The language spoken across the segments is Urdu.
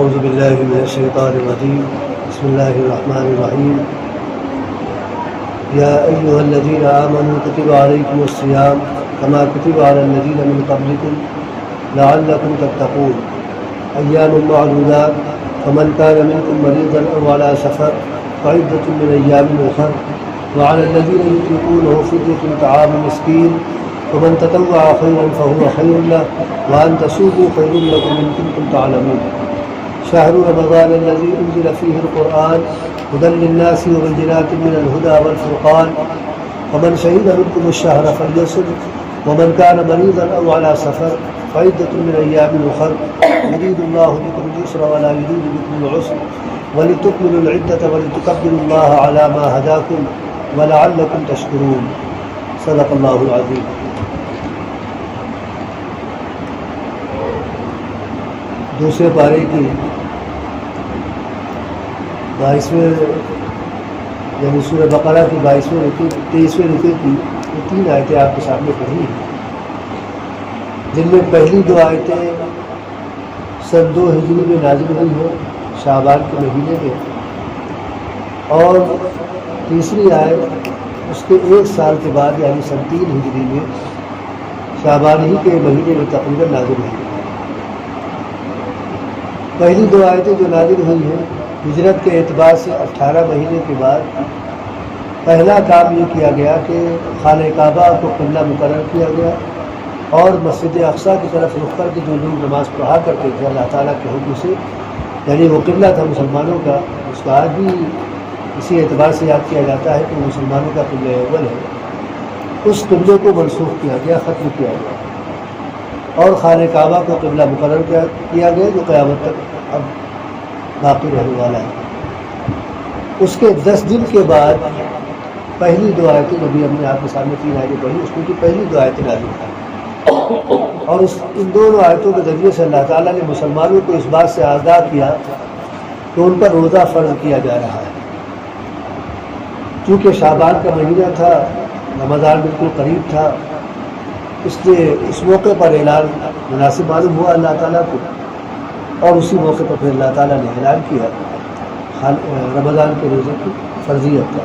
أعوذ بالله من الشيطان الرجيم بسم الله الرحمن الرحيم يا أيها الذين آمنوا كتب عليكم الصيام كما كتب على الذين من قبلكم لعلكم تتقون أيام معدودات فمن كان منكم مريضا أو على سفر فعدة من أيام أخر وعلى الذين يطيقونه فدية طعام مسكين ومن تطوع خيرا فهو خير له وأن تصوموا خير لكم إن كنتم تعلمون شهر رمضان الذي أنزل فيه القرآن هدى للناس وبينات من الهدى والفرقان ومن شهد منكم الشهر فليصم ومن كان مريضا أو على سفر فعدة من أيام أخر يريد الله بكم اليسر ولا يريد بكم العسر ولتكملوا العدة ولتكبروا الله على ما هداكم ولعلكم تشكرون صدق الله العظيم. دوسرے پارے کی 22ویں یعنی سورہ بقرہ کی 22ویں رکوع 23ویں رکوع کی یہ 3 آیتیں آپ کے سامنے پڑھی ہیں، جن میں پہلی 2 آیتیں سن 2 ہجری میں نازل ہوئی ہیں شعبان کے مہینے میں، اور تیسری آیت اس کے 1 سال کے بعد یعنی سن 3 ہجری میں شعبان ہی کے مہینے میں تقریباً نازل ہوئی ہیں۔ پہلی 2 آیتیں جو نازل ہوئی ہیں ہجرت کے اعتبار سے 18 مہینے کے بعد پہلا کام یہ کیا گیا کہ خانہ کعبہ کو قبلہ مقرر کیا گیا، اور مسجد اقصیٰ کی طرف رخ کر کے جو لوگ نماز پڑھا کرتے تھے اللہ تعالیٰ کے حکم سے، یعنی وہ قبلہ تھا مسلمانوں کا، اس کا آج بھی اسی اعتبار سے یاد کیا جاتا ہے کہ مسلمانوں کا قبلہ اول ہے، اس قبلے کو منسوخ کیا گیا، ختم کیا گیا، اور خانہ کعبہ کو قبلہ مقرر کیا گیا جو قیامت تک اب باقی رہنے والا ہے۔ اس کے 10 دن کے بعد پہلی 2 آیتیں نبی ہم نے آپ کے سامنے 3 آیتیں پڑھی، اس میں کی پہلی 2 آیتیں نازل ہوئی، اور ان دونوں آیتوں کے ذریعے سے اللہ تعالیٰ نے مسلمانوں کو اس بات سے آگاہ کیا کہ ان پر روزہ فرض کیا جا رہا ہے، چونکہ شعبان کا مہینہ تھا، رمضان بالکل قریب تھا، اس لیے اس موقع پر اعلان مناسب معلوم ہوا اللہ تعالیٰ کو، اور اسی موقع پر پھر اللہ تعالیٰ نے اعلان کیا رمضان کے روزے کی فرضیت کا۔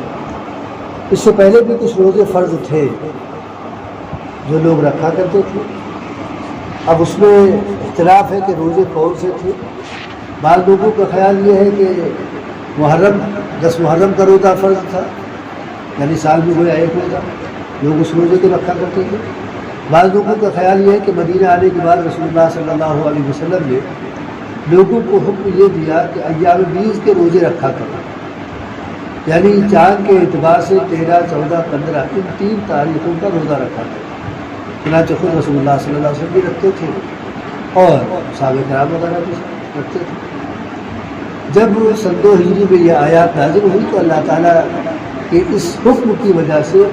اس سے پہلے بھی کچھ روزے فرض تھے جو لوگ رکھا کرتے تھے، اب اس میں اختلاف ہے کہ روزے کون سے تھے۔ بعض لوگوں کا خیال یہ ہے کہ محرم 10 محرم کا روزہ فرض تھا، یعنی سال میں گویا 1 روزہ لوگ اس روزے کو رکھا کرتے تھے۔ بعض لوگوں کا خیال یہ ہے کہ مدینہ آنے کے بعد رسول اللہ صلی اللہ علیہ وسلم نے لوگوں کو حکم یہ دیا کہ ایام بیض کے روزے رکھا کریں، یعنی چاند کے اعتبار سے 13، 14، 15 ان 3 تاریخوں کا روزہ رکھا کریں۔ چنانچہ خود رسول اللہ صلی اللہ علیہ وسلم بھی رکھتے تھے اور صحابہ کرام وغیرہ بھی رکھتے تھے۔ جب سن 2 ہجری میں یہ آیات نازل ہوئی تو اللہ تعالیٰ کے اس حکم کی وجہ سے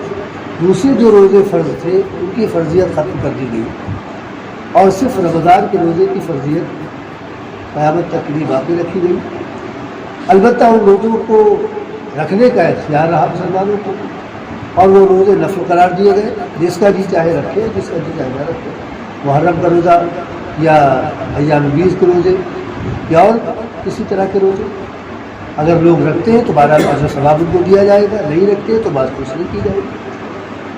دوسرے جو روزے فرض تھے ان کی فرضیت ختم کر دی گئی، اور صرف رمضان کے روزے کی فرضیت قیامت تک کے لیے باقی رکھی گئی۔ البتہ ان روزوں کو رکھنے کا اختیار رہا مسلمانوں کو، اور وہ روزے نفل قرار دیے گئے، جس کا جی چاہے رکھے، جس کا جی چاہے نہ رکھے، محرم کا روزہ یا ایام بیض کے روزے یا اور کسی طرح کے روزے۔ اگر لوگ رکھتے ہیں تو بہرحال اجر ثواب ان کو دیا جائے گا، نہیں رکھتے تو بات کچھ نہیں کی جائے گی۔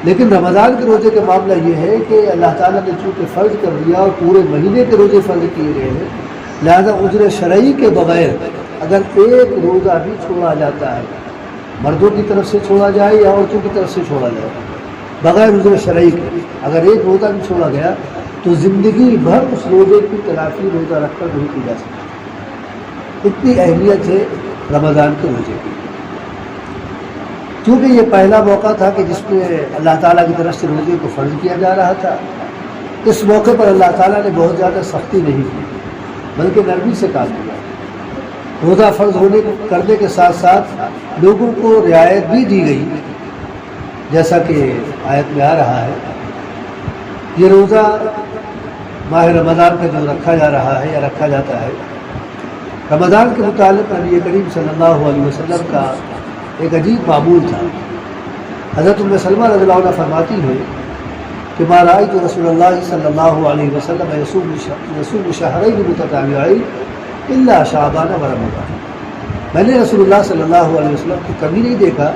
لیکن رمضان کے روزے کا معاملہ یہ ہے کہ اللہ تعالیٰ نے چونکہ فرض کر دیا اور پورے مہینے کے روزے فرض کیے گئے ہیں، لہذا عذر شرعی کے بغیر اگر ایک روزہ بھی چھوڑا جاتا ہے، مردوں کی طرف سے چھوڑا جائے یا عورتوں کی طرف سے چھوڑا جائے، بغیر عذر شرعی کے اگر ایک روزہ بھی چھوڑا گیا تو زندگی بھر اس روزے کی تلافی روزہ رکھ کر نہیں کی جا سکتی۔ اتنی اہمیت ہے رمضان کے روزے کی، کیونکہ یہ پہلا موقع تھا کہ جس میں اللہ تعالیٰ کی طرف سے روزے کو فرض کیا جا رہا تھا۔ اس موقع پر اللہ تعالیٰ نے بہت زیادہ سختی نہیں کی بلکہ نرمی سے کام کیا۔ روزہ فرض کرنے کے ساتھ ساتھ لوگوں کو رعایت بھی دی گئی، جیسا کہ آیت میں آ رہا ہے۔ یہ روزہ ماہ رمضان کا جو رکھا جا رہا ہے یا رکھا جاتا ہے، رمضان کے متعلق نبی کریم صلی اللہ علیہ وسلم کا ایک عجیب معمول تھا۔ حضرت ام سلمہ رضی اللہ عنہ فرماتی ہیں کہ ما رأيت رسول اللہ صلی اللہ علیہ وسلم يصوم شهرين متتابعين الا شعبان و رمضان، میں نے رسول اللہ صلی اللہ علیہ وسلم کو کبھی نہیں دیکھا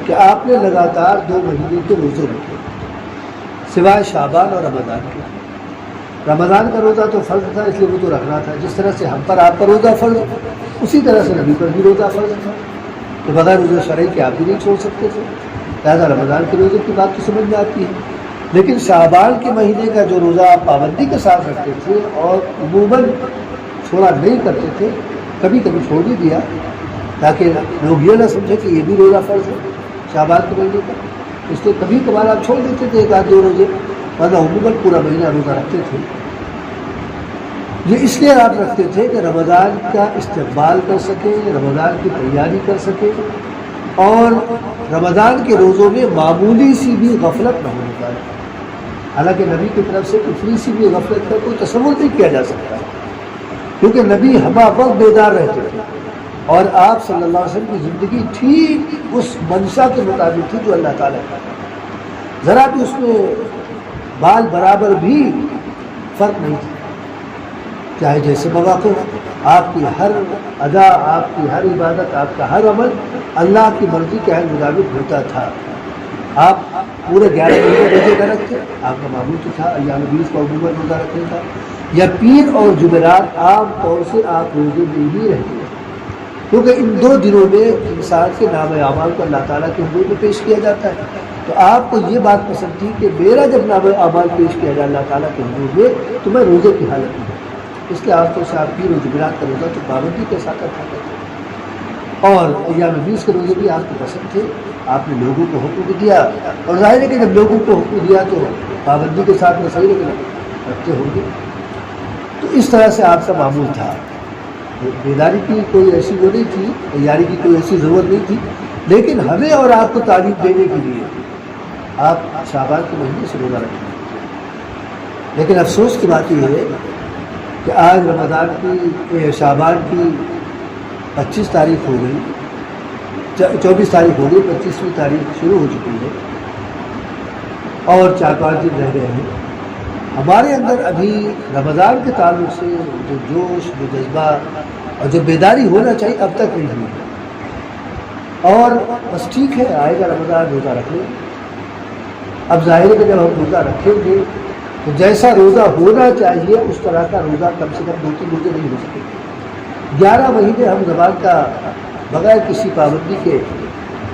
کہ آپ نے لگاتار 2 مہینے کے روزے رکھے سوائے شعبان اور رمضان کے۔ رمضان کا روزہ تو فرض تھا، اس لیے وہ تو رکھنا تھا، جس طرح سے ہم پر آپ پر روزہ فرض، اسی طرح سے نبی پر بھی روزہ فرض تھا، تو بغیر روزہ شرعی کے آپ بھی نہیں چھوڑ سکتے تھے، لہٰذا رمضان کے روزے کی بات تو سمجھ میں آتی ہے۔ لیکن شعبان کے مہینے کا جو روزہ آپ پابندی کے ساتھ رکھتے تھے اور عموماً چھوڑا نہیں کرتے تھے، کبھی کبھی چھوڑ بھی دیا تاکہ لوگ یہ نہ سمجھے کہ یہ بھی روزہ فرض ہے شعبان کے مہینے کا، اس لیے کبھی کبھار آپ چھوڑ دیتے تھے 1-2 روزے، ورنہ عموماً پورا مہینہ روزہ رکھتے تھے۔ یہ اس لیے آپ رکھتے تھے کہ رمضان کا استقبال کر سکیں، رمضان کی تیاری کر سکیں، اور رمضان کے روزوں میں معمولی سی بھی غفلت نہ ہونے پائے۔ حالانکہ نبی کی طرف سے اتنی سی بھی غفلت کا کوئی تصور نہیں کیا جا سکتا، کیونکہ نبی ہمہ وقت بیدار رہتے تھے، اور آپ صلی اللہ علیہ وسلم کی زندگی ٹھیک اس منشا کے مطابق تھی جو اللہ تعالیٰ کا، ذرا بھی اس میں بال برابر بھی فرق نہیں تھا، چاہے جیسے مواقع ہو، آپ کی ہر ادا، آپ کی ہر عبادت، آپ کا ہر عمل اللہ کی مرضی کے عین مطابق ہوتا تھا۔ آپ پورے 11 مہینے روزے نہ رکھتے، آپ کا معمول تو تھا ایام بیس کا عموماً روزہ رکھنے کا، یا پیر اور جمعرات عام طور سے آپ روزے میں ہی رہتے ہیں، کیونکہ ان 2 دنوں میں انسان کے نام اعمال کو اللہ تعالیٰ کے حضور میں پیش کیا جاتا ہے، تو آپ کو یہ بات پسند تھی کہ میرا جب نام اعمال پیش کیا جائے اللہ تعالیٰ کے حضور میں تو میں روزے کی حالت میں ہوں، اس لیے عام طور سے آپ پیر و جمعرات کا روزہ تو پابندی کے ساتھ رکھا کرتے تھے، اور ایام بیس کے روزے بھی آپ کو پسند تھے، آپ نے لوگوں کو حکم بھی دیا، اور ظاہر ہے کہ جب لوگوں کو حکم دیا تو پابندی کے ساتھ میں صحیح رکھتے ہوں گے، تو اس طرح سے آپ کا معمول تھا۔ بیداری کی کوئی ایسی وہ نہیں تھی، تیاری کی کوئی ایسی ضرورت نہیں تھی، لیکن ہمیں اور آپ کو تعلیم دینے کے لیے آپ شعبان کے مہینے سے روزہ رکھیں۔ لیکن افسوس کی بات یہ ہے کہ آج رمضان کی شعبان کی 25 تاریخ ہو گئی، 24 تاریخ ہو گئی، 25ویں تاریخ شروع ہو چکی ہے، اور 4-5 دن رہ گئے ہیں۔ ہمارے اندر ابھی رمضان کے تعلق سے جو جوش، جو جذبہ اور جو بیداری ہونا چاہیے اب تک نہیں ہوئی، اور بس ٹھیک ہے آئے گا رمضان روزہ رکھ لیں۔ اب ظاہر ہے کہ جب ہم روزہ رکھیں گے تو جیسا روزہ ہونا چاہیے اس طرح کا روزہ کم سے کم 2-3 روزے نہیں ہو سکے۔ 11 مہینے ہم زبان کا بغیر کسی پابندی کے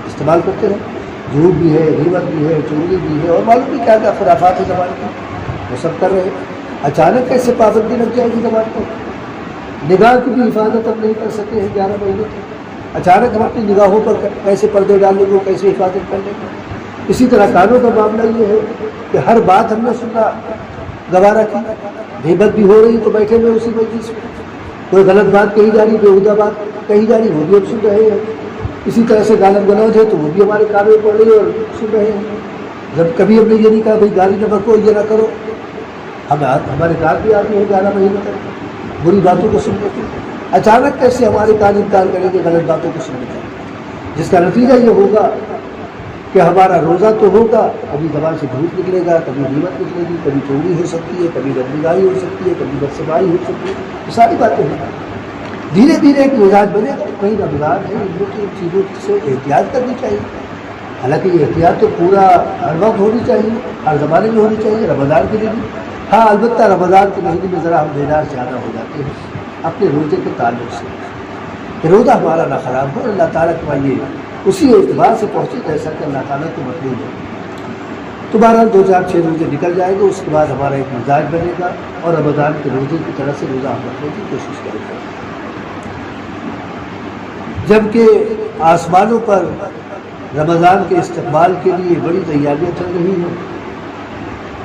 استعمال کرتے رہے، جھوٹ بھی ہے، غیبت بھی ہے، چغلی بھی ہے، اور معلوم نہیں کیا کیا خرافات ہے زبان کی، وہ سب کر رہے۔ اچانک کیسے پابندی لگ جائے گی زبان کو؟ نگاہ کی بھی حفاظت ہم نہیں کر سکے ہیں 11 مہینے تک، اچانک ہم اپنی نگاہوں پر کیسے پردے ڈال لیں گے، کیسے حفاظت کر لیں گے؟ اسی طرح کانوں کا معاملہ یہ ہے کہ ہر بات ہم نے سننا گوارا کی، غیبت بھی ہو رہی تو بیٹھے ہوئے اسی مجلس میں، کوئی غلط بات کہی جا رہی، بےہودہ بات کہی جا رہی، وہ بھی ہم سن رہے ہیں، اسی طرح سے گالم گلوچ ہے تو وہ بھی ہمارے کان میں پڑ رہی ہے اور سن رہے ہیں۔ جب کبھی ہم نے یہ نہیں کہا بھائی گالی نہ بکو، یہ نہ کرو، ہمارے کان بھی آتی ہے 11 مہینے تک بری باتوں کو سننے کی، اچانک کیسے ہمارے کان انکار کریں گے غلط باتوں کو سننے کا؟ جس کا نتیجہ یہ ہوگا کہ ہمارا روزہ تو ہوگا، کبھی زبان سے جھوٹ نکلے گا، کبھی غیبت نکلے گی، کبھی چوری ہو سکتی ہے، کبھی بدنگاہی ہو سکتی ہے، کبھی بدسمائی ہو سکتی ہے، یہ ساری باتیں ہیں۔ دھیرے دھیرے ایک مزاج بنے گا، کہیں رمضان ہے، ان چیزوں سے احتیاط کرنی چاہیے۔ حالانکہ یہ احتیاط تو پورا ہر وقت ہونی چاہیے، ہر زمانے میں ہونی چاہیے، رمضان کے لیے بھی۔ ہاں البتہ رمضان کے مہینے میں ذرا ہم بیدار زیادہ ہو جاتے ہیں اپنے روزے کے تعلق سے، کہ روزہ ہمارا نہ خراب ہو، اللہ تعالیٰ کے وہاں یہ اسی اعتبار سے پہنچے جیسا کہ اللہ تعالیٰ کو مطلوب ہے۔ تو بہرحال 2-4-6 روزے نکل جائیں گے، اس کے بعد ہمارا ایک مزاج بنے گا، اور رمضان کے روزے کی طرح سے روزہ ہم رکھنے کی کوشش کریں گے۔ جبکہ آسمانوں پر رمضان کے استقبال کے لیے بڑی تیاریاں چل رہی ہیں،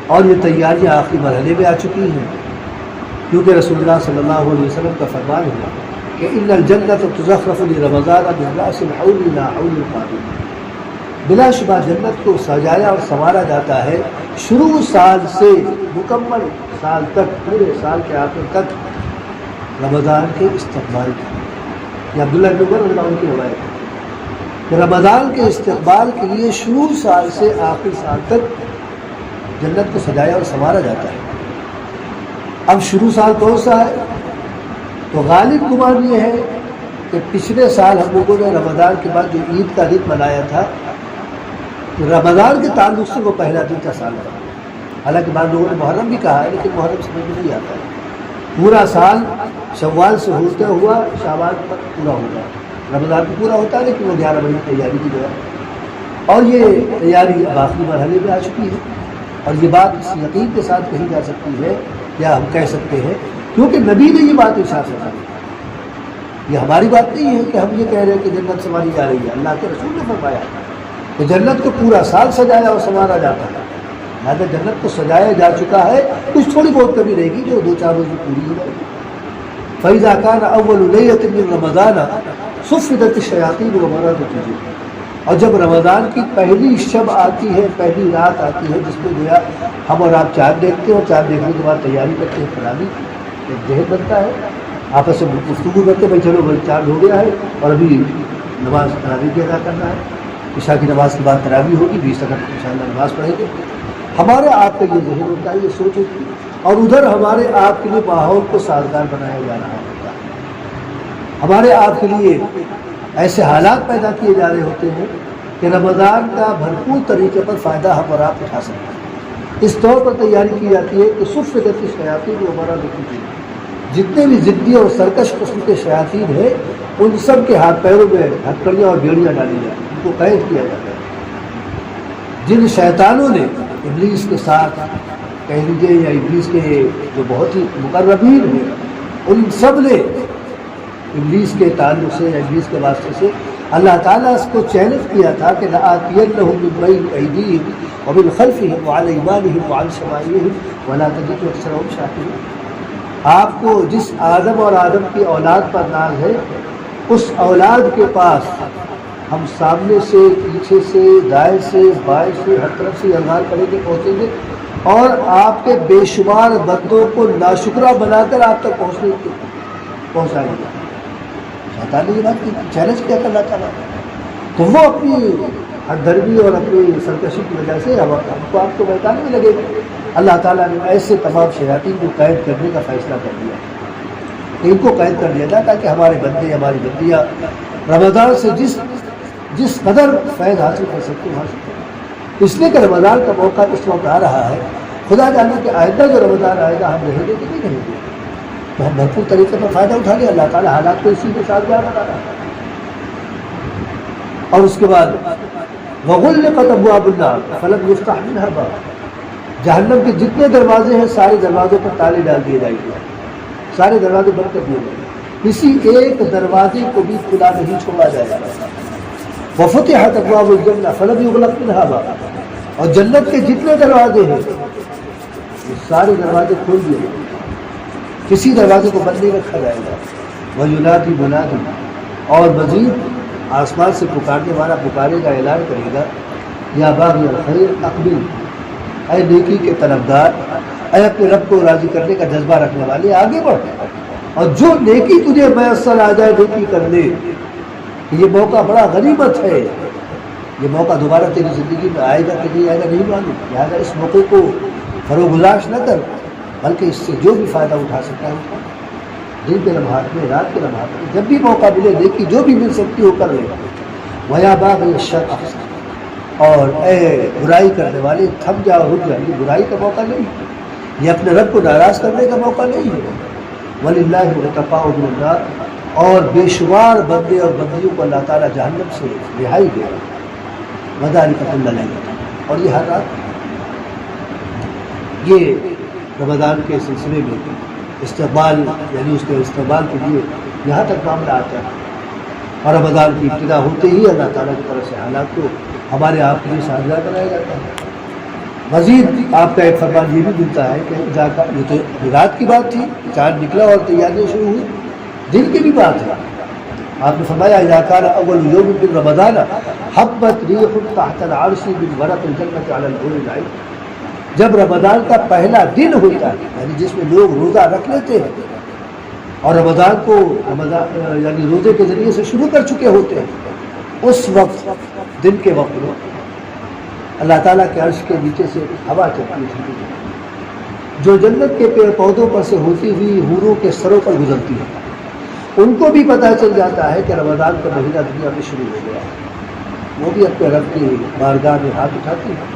اور یہ تیاریاں آخری مرحلے میں آ چکی ہیں، کیونکہ رسول اللہ صلی اللہ علیہ وسلم کا فرمان ہے کہ ان الجنت تزخرف لرمضان من راس الحول الى حول القادم، بلا شبہ جنت کو سجایا اور سنوارا جاتا ہے شروع سال سے مکمل سال تک، پورے سال کے آخر تک رمضان کے استقبال کی۔ یہ عبداللہ بن عمر رضی اللہ عنہ کی روایت ہے کہ رمضان کے استقبال کے لیے شروع سال سے آخر سال تک جنت کو سجایا اور سنوارا جاتا ہے۔ اب شروع سال کون سا ہے؟ تو غالب گمان یہ ہے کہ پچھلے سال ہم لوگوں نے رمضان کے بعد جو عید کا دن منایا تھا، رمضان کے تعلق سے وہ پہلا دن کا سال تھا۔ حالانکہ بعض لوگوں نے محرم بھی کہا ہے، لیکن محرم سمجھ میں نہیں آتا ہے۔ پورا سال شوال سے ہوتے ہوا شعبان پر پورا ہوگا، رمضان بھی پورا ہوتا ہے، لیکن وہ 11 مہینے تیاری کی جو ہے، اور یہ تیاری اب آخری مرحلے میں آ چکی ہے۔ اور یہ بات اس یقین کے ساتھ کہی جا سکتی ہے، یا ہم کہہ سکتے ہیں، کیونکہ نبی نے یہ بات ارشاد فرمائی۔ یہ ہماری بات نہیں ہے کہ ہم یہ کہہ رہے ہیں کہ جنت سنواری جا رہی ہے، اللہ کے رسول نے فرمایا کہ جنت کو پورا سال سجایا اور سنوارا جاتا ہے، لہٰذا جنت کو سجایا جا چکا ہے، کچھ تھوڑی بہت کمی رہے گی جو 2-4 روز میں پوری ہو جائے گی۔ فَإِذَا كَانَ أَوَّلُ لَيْلَةٍ مِّن رَمَضَانَ صُفِّدَتِ الشَّيَاطِينُ وَمَرَضَتِ الْجِنُّ، اور جب رمضان کی پہلی شب آتی ہے، پہلی رات آتی ہے، جس میں گویا ہم اور آپ چاند دیکھتے ہیں، اور چاند دیکھنے کے بعد تیاری کرتے ہیں فلانی، ایک ذہن بنتا ہے، آپس میں گفتگو کرتے ہیں، بھائی چلو بھائی چاند ہو گیا ہے اور ابھی نماز تراویح کی ادا کرنا ہے، عشاء کی نماز کے بعد تراویح ہوگی، 20 اگست انشاءاللہ نماز پڑھیں گے۔ ہمارے آپ کا یہ ذہن ہوتا ہے، یہ سوچ ہوتی ہے، اور ادھر ہمارے آپ کے لیے ماحول کو سازگار بنایا جا رہا ہوتا ہے، ہمارے آپ کے لیے ایسے حالات پیدا کیے جا رہے ہوتے ہیں کہ رمضان کا بھرپور طریقے پر فائدہ ہم اور آپ اٹھا سکتے ہیں۔ اس طور پر تیاری کی جاتی ہے کہ صفّدت الشیاطین ومرضت الجن، جتنے بھی ضدی اور سرکش قسم کے شیاطین ہیں، ان سب کے ہاتھ پیروں میں ہتھکڑیاں اور بیڑیاں ڈالی جاتی ہیں، ان کو قید کیا جاتا ہے۔ جن شیطانوں نے ابلیس کے ساتھ کہہ لیجیے، یا ابلیس کے جو بہت ہی مقربین ہیں، ان سب نے ابلیس کے تعلق سے یا ابلیس کے واسطے سے اللہ تعالیٰ اس کو چیلنج کیا تھا کہ لَآتِيَنَّهُم مِّن بَيْنِ أَيْدِيهِمْ وَمِنْ خَلْفِهِمْ وَعَنْ أَيْمَانِهِمْ وَعَنْ شَمَائِلِهِمْ وَلَا تَجِدُ أَكْثَرَهُمْ شَاكِرِينَ۔ آپ کو جس آدم اور آدم کی اولاد پر ناز ہے، اس اولاد کے پاس ہم سامنے سے، پیچھے سے، دائیں سے، بائیں سے، ہر طرف سے یلغار کریں گے، پہنچیں گے، اور آپ کے بے شمار بندوں کو ناشکرہ بنا کر آپ تک پہنچائیں گے۔ شیطان نے یہ بات کی، چیلنج کیا کر رہا تھا، تو وہ اپنی ہر دھرمی اور اپنی سرکشی کی وجہ سے ہم کو آپ کو بہتانے میں لگے گا۔ اللہ تعالیٰ نے ایسے تمام شیاطین کو قید کرنے کا فیصلہ کر دیا، ان کو قید کر دیا جائے تاکہ ہمارے بندے، ہماری بندیاں رمضان سے جس قدر فیض حاصل کر سکتے ہیں حاصل کریں۔ اس لیے کہ رمضان کا موقع اس وقت آ رہا ہے، خدا جانے کہ آئندہ جو رمضان آئے گا ہم رہیں گے کہ نہیں رہیں گے، تو ہم بھرپور طریقے پر فائدہ اٹھا لیں۔ اللہ تعالیٰ حالات کو اسی کے ساتھ بنا رہا ہے۔ اور اس کے بعد وَغُلِّقَتْ أَبْوَابُ النَّارِ فَلَمْ يُفْتَحْ مِنْهَا بَابٌ، جہنم کے جتنے دروازے ہیں سارے دروازوں پر تالے ڈال دیے جائیں گے، سارے دروازے بند کر دیے جائیں گے، کسی ایک دروازے کو بھی کھلا نہیں چھوڑا جائے گا۔ وَفُتِحَتْ أَبْوَابُ الْجَنَّةِ فَلَمْ يُغْلَقْ مِنْهَا بَابٌ، اور جنت کے جتنے دروازے ہیں وہ سارے دروازے کھول دیے جائیں گے، کسی دروازے کو بند نہیں رکھا جائے گا۔ وَيُنَادِي مُنَادٍ، اور مزید آسمان سے پکارنے والا پکارے گا، اعلان کرے گا، یا باغی الخیر اقبل، اے نیکی کے طلبگار، اے اپنے رب کو راضی کرنے کا جذبہ رکھنے والے آگے بڑھ، اور جو نیکی تجھے میسر آ جائے نیکی کر لے۔ یہ موقع بڑا غنیمت ہے، یہ موقع دوبارہ تیری زندگی میں آئے گا کہ نہیں آئے گا نہیں معلوم، لہٰذا اس موقع کو فروگزاش نہ کر، بلکہ اس سے جو بھی فائدہ اٹھا سکتا ہے اٹھا، دن کے لمحات میں، رات کے لمحات میں، جب بھی موقع ملے نیکی جو بھی مل سکتی ہو کر لے۔ وَيَا بَاغِيَ الشَّرِّ، اور اے برائی کرنے والے تھم جاؤ، رک جاؤ، یہ برائی کا موقع نہیں، یہ اپنے رب کو ناراض کرنے کا موقع نہیں ہے۔ وَلِلَّهِ عُتَقَاءُ مِنَ النَّارِ، اور بے شمار بندے اور بندیوں کو اللہ تعالیٰ جہنم سے رہائی دے گا۔ وَذَلِكَ كُلَّ لَيْلَةٍ، اور یہ ہر رات۔ یہ رمضان کے سلسلے میں استقبال، یعنی اس کے استقبال کے لیے یہاں تک معاملہ آتا ہے، اور رمضان کی ابتدا ہوتے ہی اللہ تعالیٰ کی طرف سے حالات کو ہمارے آپ کے لیے سازگار بنایا جاتا ہے۔ مزید آپ کا ایک فرمان یہ بھی ملتا ہے کہ یہ تو رات کی بات تھی، چاند نکلا اور تیاریاں شروع ہوئی، دن کی بھی بات ہے۔ آپ نے فرمایا اذا كان اول يوم من رمضان حبت ريح تحت العرش من ورق الجنة على الحور العين، جب رمضان کا پہلا دن ہوتا ہے، یعنی جس میں لوگ روزہ رکھ لیتے ہیں اور رمضان کو یعنی روزے کے ذریعے سے شروع کر چکے ہوتے ہیں، اس وقت دن کے وقت میں اللہ تعالیٰ کے عرش کے نیچے سے ہوا چلتی ہے جو جنت کے پیڑ پودوں پر سے ہوتی ہوئی حوروں کے سروں پر گزرتی ہے، ان کو بھی پتہ چل جاتا ہے کہ رمضان کا مہینہ دنیا میں شروع ہو گیا ہے، وہ بھی اپنے رب کی بارگاہ میں ہاتھ اٹھاتی ہے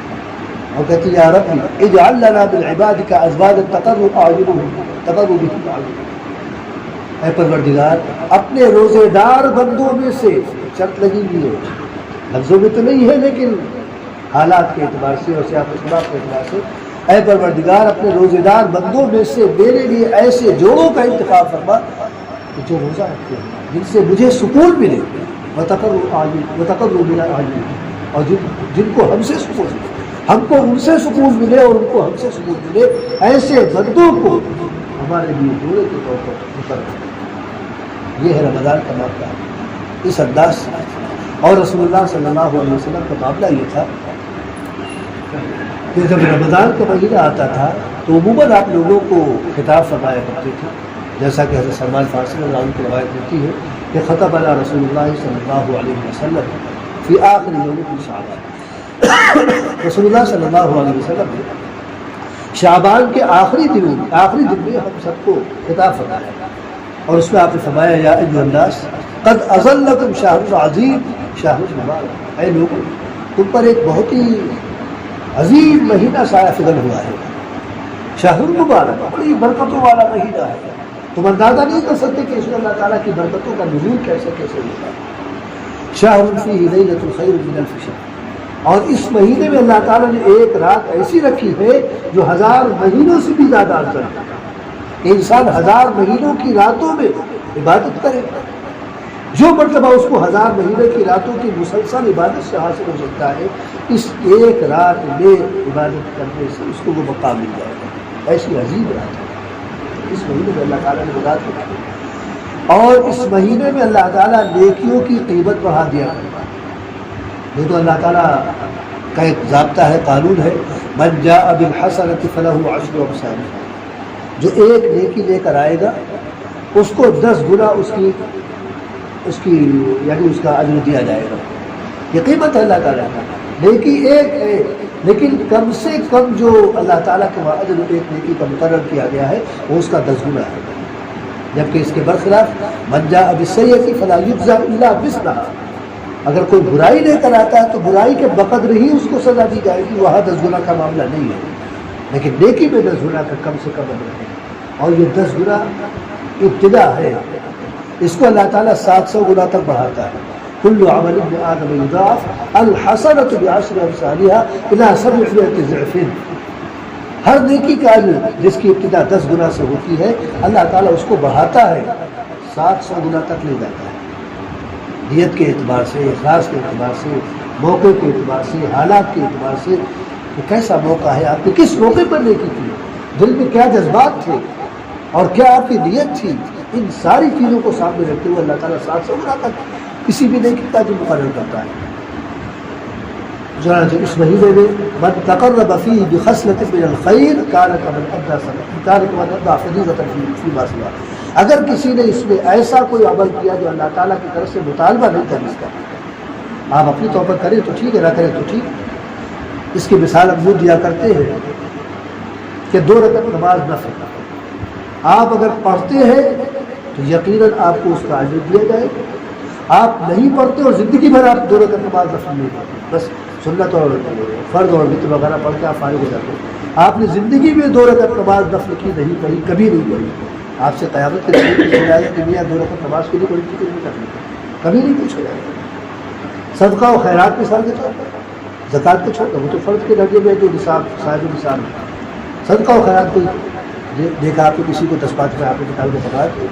اور کہتی ہے یا رب اجعل لنا بالعبادک ازواجا تقر بهم اعینہم، اے پروردگار اپنے روزے دار بندوں میں سے، شرط لگی ہوئی ہے، لفظوں میں تو نہیں ہے لیکن حالات کے اعتبار سے اور سیاق و سباق کے اعتبار سے، اے پروردگار اپنے روزے دار بندوں میں سے میرے لیے ایسے جوڑوں کا انتخاب فرما کہ جو روزہ رکھتے ہیں، جن سے مجھے سکون ملے، وتقر بنا اعینہم، اور جن کو ہم سے سکون ملے، ہم کو ان سے سکون ملے اور ان کو ہم سے سکون ملے، ایسے بندوں کو ہمارے لیے جوڑے کے طور پر مقرر۔ یہ ہے رمضان کا معاملہ اس انداز سے۔ اور رسول اللہ صلی اللہ علیہ وسلم کا معاملہ یہ تھا کہ جب رمضان کا مہینہ آتا تھا تو عموماً آپ لوگوں کو خطاب فرمایا کرتے تھے، جیسا کہ حضرت سلمان فارسی رضی اللہ عنہ کی روایت ملتی ہے کہ خطب علی رسول اللہ صلی اللہ علیہ وسلم فی آخر یوم من شعبان، رسول اللہ صلی اللہ علیہ وسلم نے شعبان کے آخری دن میں ہم سب کو خطاب فرمایا، اور اس میں آپ نے فرمایا یا ایھا الناس قد اظلکم شہر عظیم شہر مبارک، اے لوگوں تم پر ایک بہت ہی عظیم مہینہ سایہ فگن ہوا ہے، شہر مبارک، بڑی برکتوں والا مہینہ ہے، تم اندازہ نہیں کر سکتے کہ اس میں اللہ تعالیٰ کی برکتوں کا نزول کیسے ہوتا ہے۔ شہر فیہ لیلۃ خیر من الف شہر، اور اس مہینے میں اللہ تعالیٰ نے ایک رات ایسی رکھی ہے جو 1000 مہینوں سے بھی زیادہ افضل ہے۔ انسان 1000 مہینوں کی راتوں میں عبادت کرے، جو مرتبہ اس کو 1000 مہینے کی راتوں کی مسلسل عبادت سے حاصل ہو سکتا ہے، اس ایک رات میں عبادت کرنے سے اس کو وہ مقام مل جائے گا۔ ایسی عظیم رات ہے اس مہینے میں اللہ تعالیٰ نے رات رکھی، اور اس مہینے میں اللہ تعالیٰ نیکیوں کی قیمت بڑھا دیا۔ یہ تو اللہ تعالیٰ کا ایک ضابطہ ہے، قانون ہے، من جاء بالحسنۃ فلہ عشر امثالها، جو ایک نیکی لے کر آئے گا اس کو 10 گنا اس کی یعنی اس کا اجر دیا جائے گا۔ یہ قیمت ہے اللہ تعالیٰ کا، نیکی ایک ہے لیکن کم سے کم جو اللہ تعالیٰ کے وہاں اجر ایک نیکی کا مقرر کیا گیا ہے وہ اس کا 10 گنا ہے، جبکہ اس کے برخلاف من جاء بالسیئۃ فلا یجزی الا مثلھا، اگر کوئی برائی لے کر آتا ہے تو برائی کے بقدر ہی اس کو سزا دی جائے گی، وہاں 10 گنا کا معاملہ نہیں ہے، لیکن نیکی میں 10 گنا کا کم سے کم اجر ہے، اور یہ 10 گنا ابتدا ہے، اس کو اللہ تعالیٰ 700 گنا تک بڑھاتا ہے۔ کل عمل ابن آدم یضاعف الحسنۃ بعشر امثالها الی 700 ضعف، ہر نیکی کا اجر جس کی ابتدا 10 گنا سے ہوتی ہے اللہ تعالیٰ اس کو بڑھاتا ہے، 700 گنا تک لے جاتا ہے۔ نیت کے اعتبار سے، اخلاص کے اعتبار سے، موقع کے اعتبار سے، حالات کے اعتبار سے، کہ کیسا موقع ہے، آپ نے کس موقع پر نیکی کی، دل میں کیا جذبات تھے اور کیا آپ کی نیت تھی، ان ساری چیزوں کو سامنے رکھتے ہوئے اللہ تعالیٰ 700 گنا تک کسی بھی نیکی کا جو مقرر کرتا ہے۔ چنانچہ اس مہینے میں من تقرب فیہ بخصلۃ من الخیر کان کمن ادی فریضۃ فیما سواه، اگر کسی نے اس میں ایسا کوئی عمل کیا جو اللہ تعالیٰ کی طرف سے مطالبہ نہیں تھا اس کا، آپ اپنی طور پر کریں تو ٹھیک ہے، نہ کریں تو ٹھیک۔ اس کی مثال ہم وہ دیا کرتے ہیں کہ 2 رکعت نماز نفل آپ اگر پڑھتے ہیں تو یقیناً آپ کو اس کا اجر دیا جائے گا، آپ نہیں پڑھتے اور زندگی بھر آپ 2 رکعت نماز نفل نہیں پڑھتے، بس سنت اور فرض اور وتر وغیرہ پڑھ کے آپ فارغ ہو جاتے ہیں، آپ نے زندگی میں 2 رکعت نماز نفل کی نہیں پڑھی، کبھی نہیں پڑھی، آپ سے قیامت کے دن پوچھا جائے کہ میاں 2 رکعت نماز کے لیے پڑھی تھی کہ نہیں کرنی، کبھی نہیں پوچھا جائے گا۔ صدقہ و خیرات مثال کے طور پر، زکوٰۃ کو چھوڑ دو، وہ تو فرض کے درجے میں جو نصاب صاحب نصاب ہے، صدقہ و خیرات کوئی دیکھا آپ کو کسی کو 10 5 میں آپ نے نکال کے پکڑا تو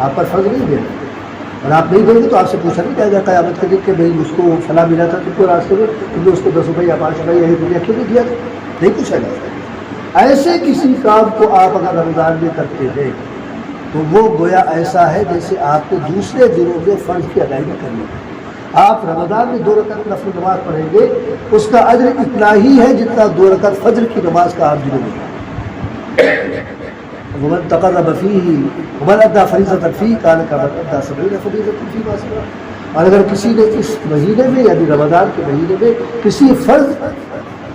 آپ پر فرض نہیں دینا، اور آپ نہیں دیں گے تو آپ سے پوچھا نہیں جائے گا قیامت کے دن کہ بھائی اس کو فلاں ملا تھا تم کو راستے میں، تم نے اس کو 10 روپئے یا 5 روپئے یہی دنیا کیوں نہیں دیا تھا، نہیں پوچھا جائے گا۔ ایسے کسی کام کو آپ اگر رمضان میں کرتے ہیں تو وہ گویا ایسا ہے جیسے آپ کو دوسرے دنوں میں فرض کی ادائیگی کرنی ہے۔ آپ رمضان میں 2 رکعت نفل نماز پڑھیں گے، اس کا اجر اتنا ہی ہے جتنا 2 رکعت فجر کی نماز کا آپ دنوں میں۔ ومن تقرب فیہ ومن ادى فریضۃ فیہ کان کمن ادى 70 فریضۃ فیما سواه، اور اگر کسی نے اس مہینے میں یعنی رمضان کے مہینے میں کسی فرض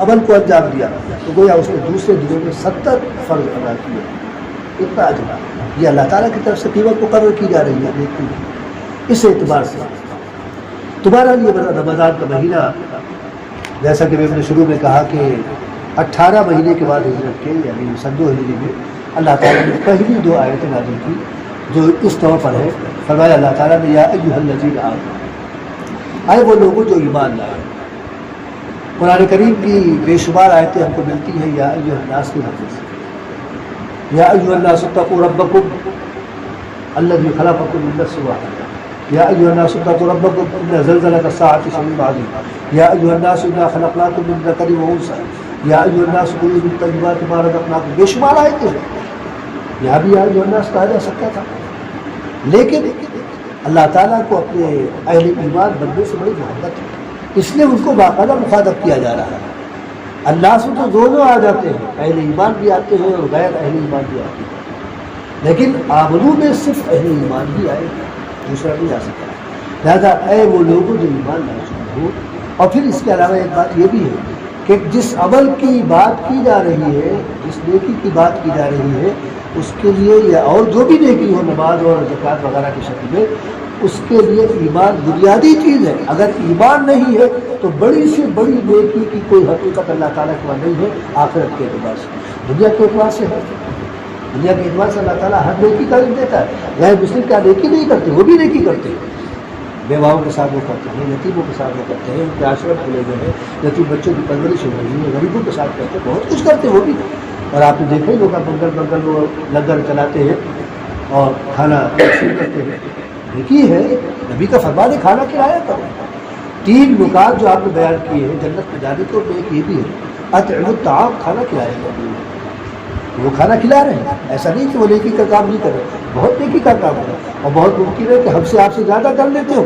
عمل کو انجام دیا تو گویا اس نے دوسرے دنوں میں 70 فرض ادا کیے۔ اتنا اجر یہ اللہ تعالیٰ کی طرف سے قیمت مقرر کی جا رہی ہے نیکی کی۔ اس اعتبار سے تمہارا لیے رمضان کا مہینہ، جیسا کہ میں نے شروع میں کہا کہ 18 مہینے کے بعد ہجرت کے یعنی سن 2 ہجری میں اللہ تعالیٰ نے پہلی 2 آیتیں نازل کی جو اس طور پر ہے۔ فرمایا اللہ تعالیٰ نے یا ایھا الذین آمنوا، آئے وہ لوگوں جو ایمان لائے۔ قرآن کریم کی بے شمار آیتیں ہم کو ملتی ہیں یا ایھا الناس کے لفظ سے، یا ایھا الناس اتقوا ربکم الذی خلقکم من نفس واحدہ، یا ایھا الناس اتقوا ربکم ان زلزلۃ الساعۃ شیء عظیم، یا ایھا الناس انا خلقناکم من ذکر و انثی، یا ایھا الناس کلوا من طیبات ما رزقناکم۔ بے شمار آیتیں ہیں، یہاں بھی یا ایھا الناس کہا جا سکتا تھا، لیکن اللہ تعالیٰ کو اپنے اہل ایمان بننے سے بڑی محبت ہے، اس لیے ان کو باقاعدہ مخاطب کیا جا رہا ہے۔ اللہ سے تو دونوں آ جاتے ہیں، اہل ایمان بھی آتے ہیں اور غیر اہل ایمان بھی آتے ہیں، لیکن آمنو میں صرف اہل ایمان بھی آئے، دوسرا نہیں آ سکتا۔ لہٰذا اے وہ لوگوں جو ایمان لانے ہو۔ اور پھر اس کے علاوہ ایک بات یہ بھی ہے کہ جس عمل کی بات کی جا رہی ہے، جس نیکی کی بات کی جا رہی ہے، اس کے لیے یا اور جو بھی نیکی ہو نماز اور زکوٰۃ وغیرہ کی شکل میں، اس کے لیے ایمان بنیادی چیز ہے۔ اگر ایمان نہیں ہے تو بڑی سے بڑی نیکی کی کوئی حقیقت اللہ تعالیٰ کے وہاں نہیں ہے آخرت کے اعتبار سے، دنیا کے اعتبار سے ہے۔ دنیا کے اعتبار سے اللہ تعالیٰ ہر نیکی کا علم دیتا ہے، غیر مسلم کیا نیکی نہیں کرتے، وہ بھی نیکی کرتے ہیں، بیواؤں کے ساتھ وہ کرتے ہیں، یتیموں کے ساتھ وہ کرتے ہیں، ان کے آشرم کھلے ہوئے ہیں، یتیم بچوں کی پرورش ہو رہی ہے، غریبوں کے ساتھ کرتے ہیں، بہت کچھ کرتے ہیں وہ بھی۔ اور آپ نے دیکھا ہی ہوگا بنگل وہ لنگر چلاتے ہیں اور کھانا تقسیم کرتے ہیں، نیکی ہے۔ نبی کا فرمان ہے کھانا کھلایا کرو۔ 3 نکات جو آپ نے بیان کیے ہیں جنت میں جانے کے، اور ایک یہ بھی ہے اطعموا الطعام، کھانا کھلایا کرو۔ وہ کھانا کھلا رہے ہیں، ایسا نہیں کہ وہ نیکی کا کام نہیں کر رہے، بہت نیکی کا کام ہے، اور بہت ممکن ہے کہ ہم سے آپ سے زیادہ کر لیتے ہو،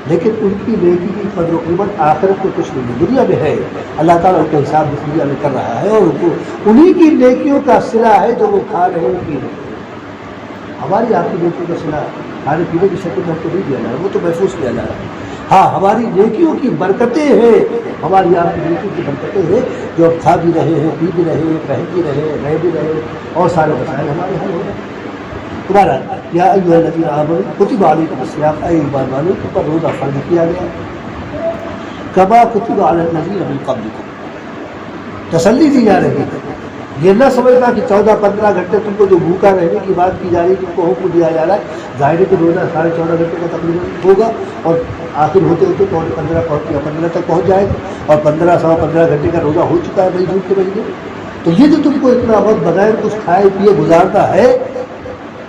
لیکن ان کی نیکی کی قدر و قیمت آخرت میں کچھ نہیں ہے، دنیا میں ہے۔ اللہ تعالیٰ ان کا حساب اس دنیا میں کر رہا ہے، اور ان کو انہی کی نیکیوں کا صلہ ہے جو وہ کھا رہے ہیں، پی رہے ہیں۔ ہماری آپ کی نیکیوں کا صلہ کھانے پینے کی شکل میں ہم کو نہیں دیا جا رہا، وہ تو محفوظ کیا جا رہا ہے۔ ہاں ہماری نیکیوں کی برکتیں ہیں، ہماری آپ کی نیکیوں کی برکتیں ہیں جو اب کھا بھی رہے ہیں، پی بھی رہے ہیں، پہن بھی رہے ہیں، رہ بھی رہے ہیں، اور سارے مسائل ہمارے حل ہو رہے ہیں۔ تمہارا یا ایھا الذین آمنوا کتب علیکم الصیام، اے ایمان والو تم پر روزہ فرض کیا گیا کما کتب علی الذین من قبلکم۔ تسلی دی جا رہی ہے، یہ نہ سمجھنا کہ 14-15 گھنٹے تم کو جو بھوکا رہنے کی بات کی جا رہی ہے، تم کو حکم دیا جا رہا ہے، ظاہر ہے کہ روزہ 14.5 گھنٹے کا تقریباً ہوگا، اور آخر ہوتے ہوتے 15 تک پہنچ جائے گا، اور 15-15 گھنٹے کا روزہ ہو چکا ہے بھائی جھوٹ کے مہینے۔ تو یہ جو تم کو اتنا وقت بغیر کچھ کھائے پیے گزارتا ہے،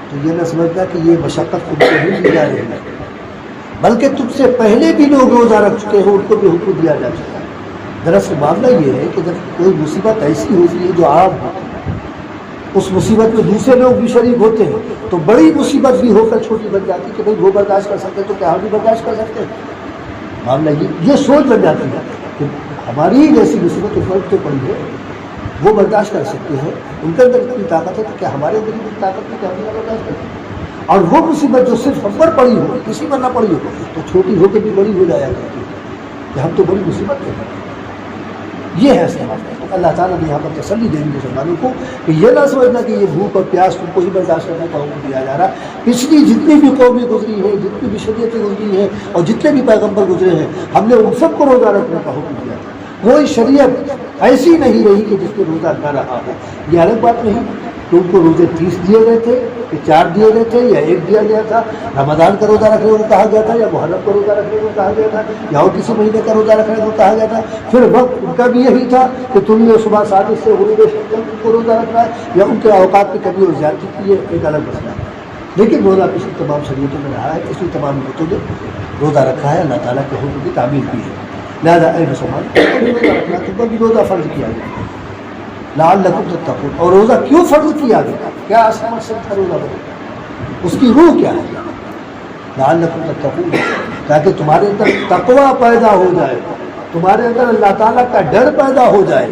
تو یہ نہ سمجھنا کہ یہ مشقت تم کو نہیں دی جا رہی ہے، بلکہ تم سے پہلے بھی لوگ روزہ رکھ چکے ہیں، ان کو بھی حکم دیا جا چکا ہے۔ دراصل معاملہ یہ ہے کہ جب کوئی مصیبت ایسی ہوتی ہے جو عام ہوتی ہے، اس مصیبت میں دوسرے لوگ بھی شریک ہوتے ہیں، تو بڑی مصیبت بھی ہو کر چھوٹی بن جاتی ہے کہ بھائی وہ برداشت کر سکتے تو کیا ہم بھی برداشت کر سکتے ہیں۔ معاملہ یہ سوچ بن جاتی ہے کہ ہماری جیسی مصیبت اس وقت تو پڑی ہے، وہ برداشت کر سکتے ہیں، ان کے اندر اتنی طاقت ہے کہ کیا ہمارے اندر اتنی طاقت نہیں کہ ہم برداشت کرتے ہیں۔ اور وہ مصیبت جو صرف ہم پر پڑی ہو، کسی پر نہ پڑی ہو، تو چھوٹی ہو کے بھی بڑی ہو جایا کرتی ہے کہ ہم تو بڑی مصیبت میں ہیں۔ یہ ہے سوال۔ اللہ تعالیٰ نے یہاں پر تسلی دینی مسلمانوں کو کہ یہ نہ سمجھنا کہ یہ بھوک اور پیاس تم کو ہی برداشت کرنے کا حکم دیا جا رہا ہے۔ پچھلی جتنی بھی قومیں گزری ہیں، جتنی بھی شریعتیں گزری ہیں، اور جتنے بھی پیغمبر گزرے ہیں، ہم نے ان سب کو روزہ رکھنے کا حکم دیا تھا۔ کوئی شریعت ایسی نہیں رہی کہ جس میں روزہ نہ رہا ہو۔ یہ الگ بات نہیں کہ ان کو روزے 30 دیے گئے تھے، کہ 4 دیے گئے تھے، یا 1 دیا گیا تھا، رمضان کا روزہ رکھنے کو کہا گیا تھا، یا محرم کا روزہ رکھنے کو کہا گیا تھا، یا اور کسی مہینے کا روزہ رکھنے کو کہا گیا تھا۔ پھر وقت ان کا بھی یہی تھا کہ تم نے صبح 7 سے غروب شب تک ان کو روزہ رکھنا ہے، یا ان کے اوقات میں کمی اور زیادتی کی ہے، ایک الگ مسئلہ ہے۔ لیکن روزہ پچھلی تمام شریعتوں میں رہا ہے، اس لیے تمام امتوں نے روزہ رکھا ہے، اللہ تعالیٰ کے حکم کی تعمیل کی ہے۔ لہٰذا اے مسلمان روزہ رکھنا، تم پر بھی روزہ فرض کیا گیا لعلکم تتقون۔ اور روزہ کیوں فرض کیا گیا؟ کیا اصل مقصد تھا روزہ رکھنا؟ اس کی روح کیا ہے؟ لعلکم تتقون، تاکہ تمہارے اندر تقوی پیدا ہو جائے، تمہارے اندر اللہ تعالیٰ کا ڈر پیدا ہو جائے۔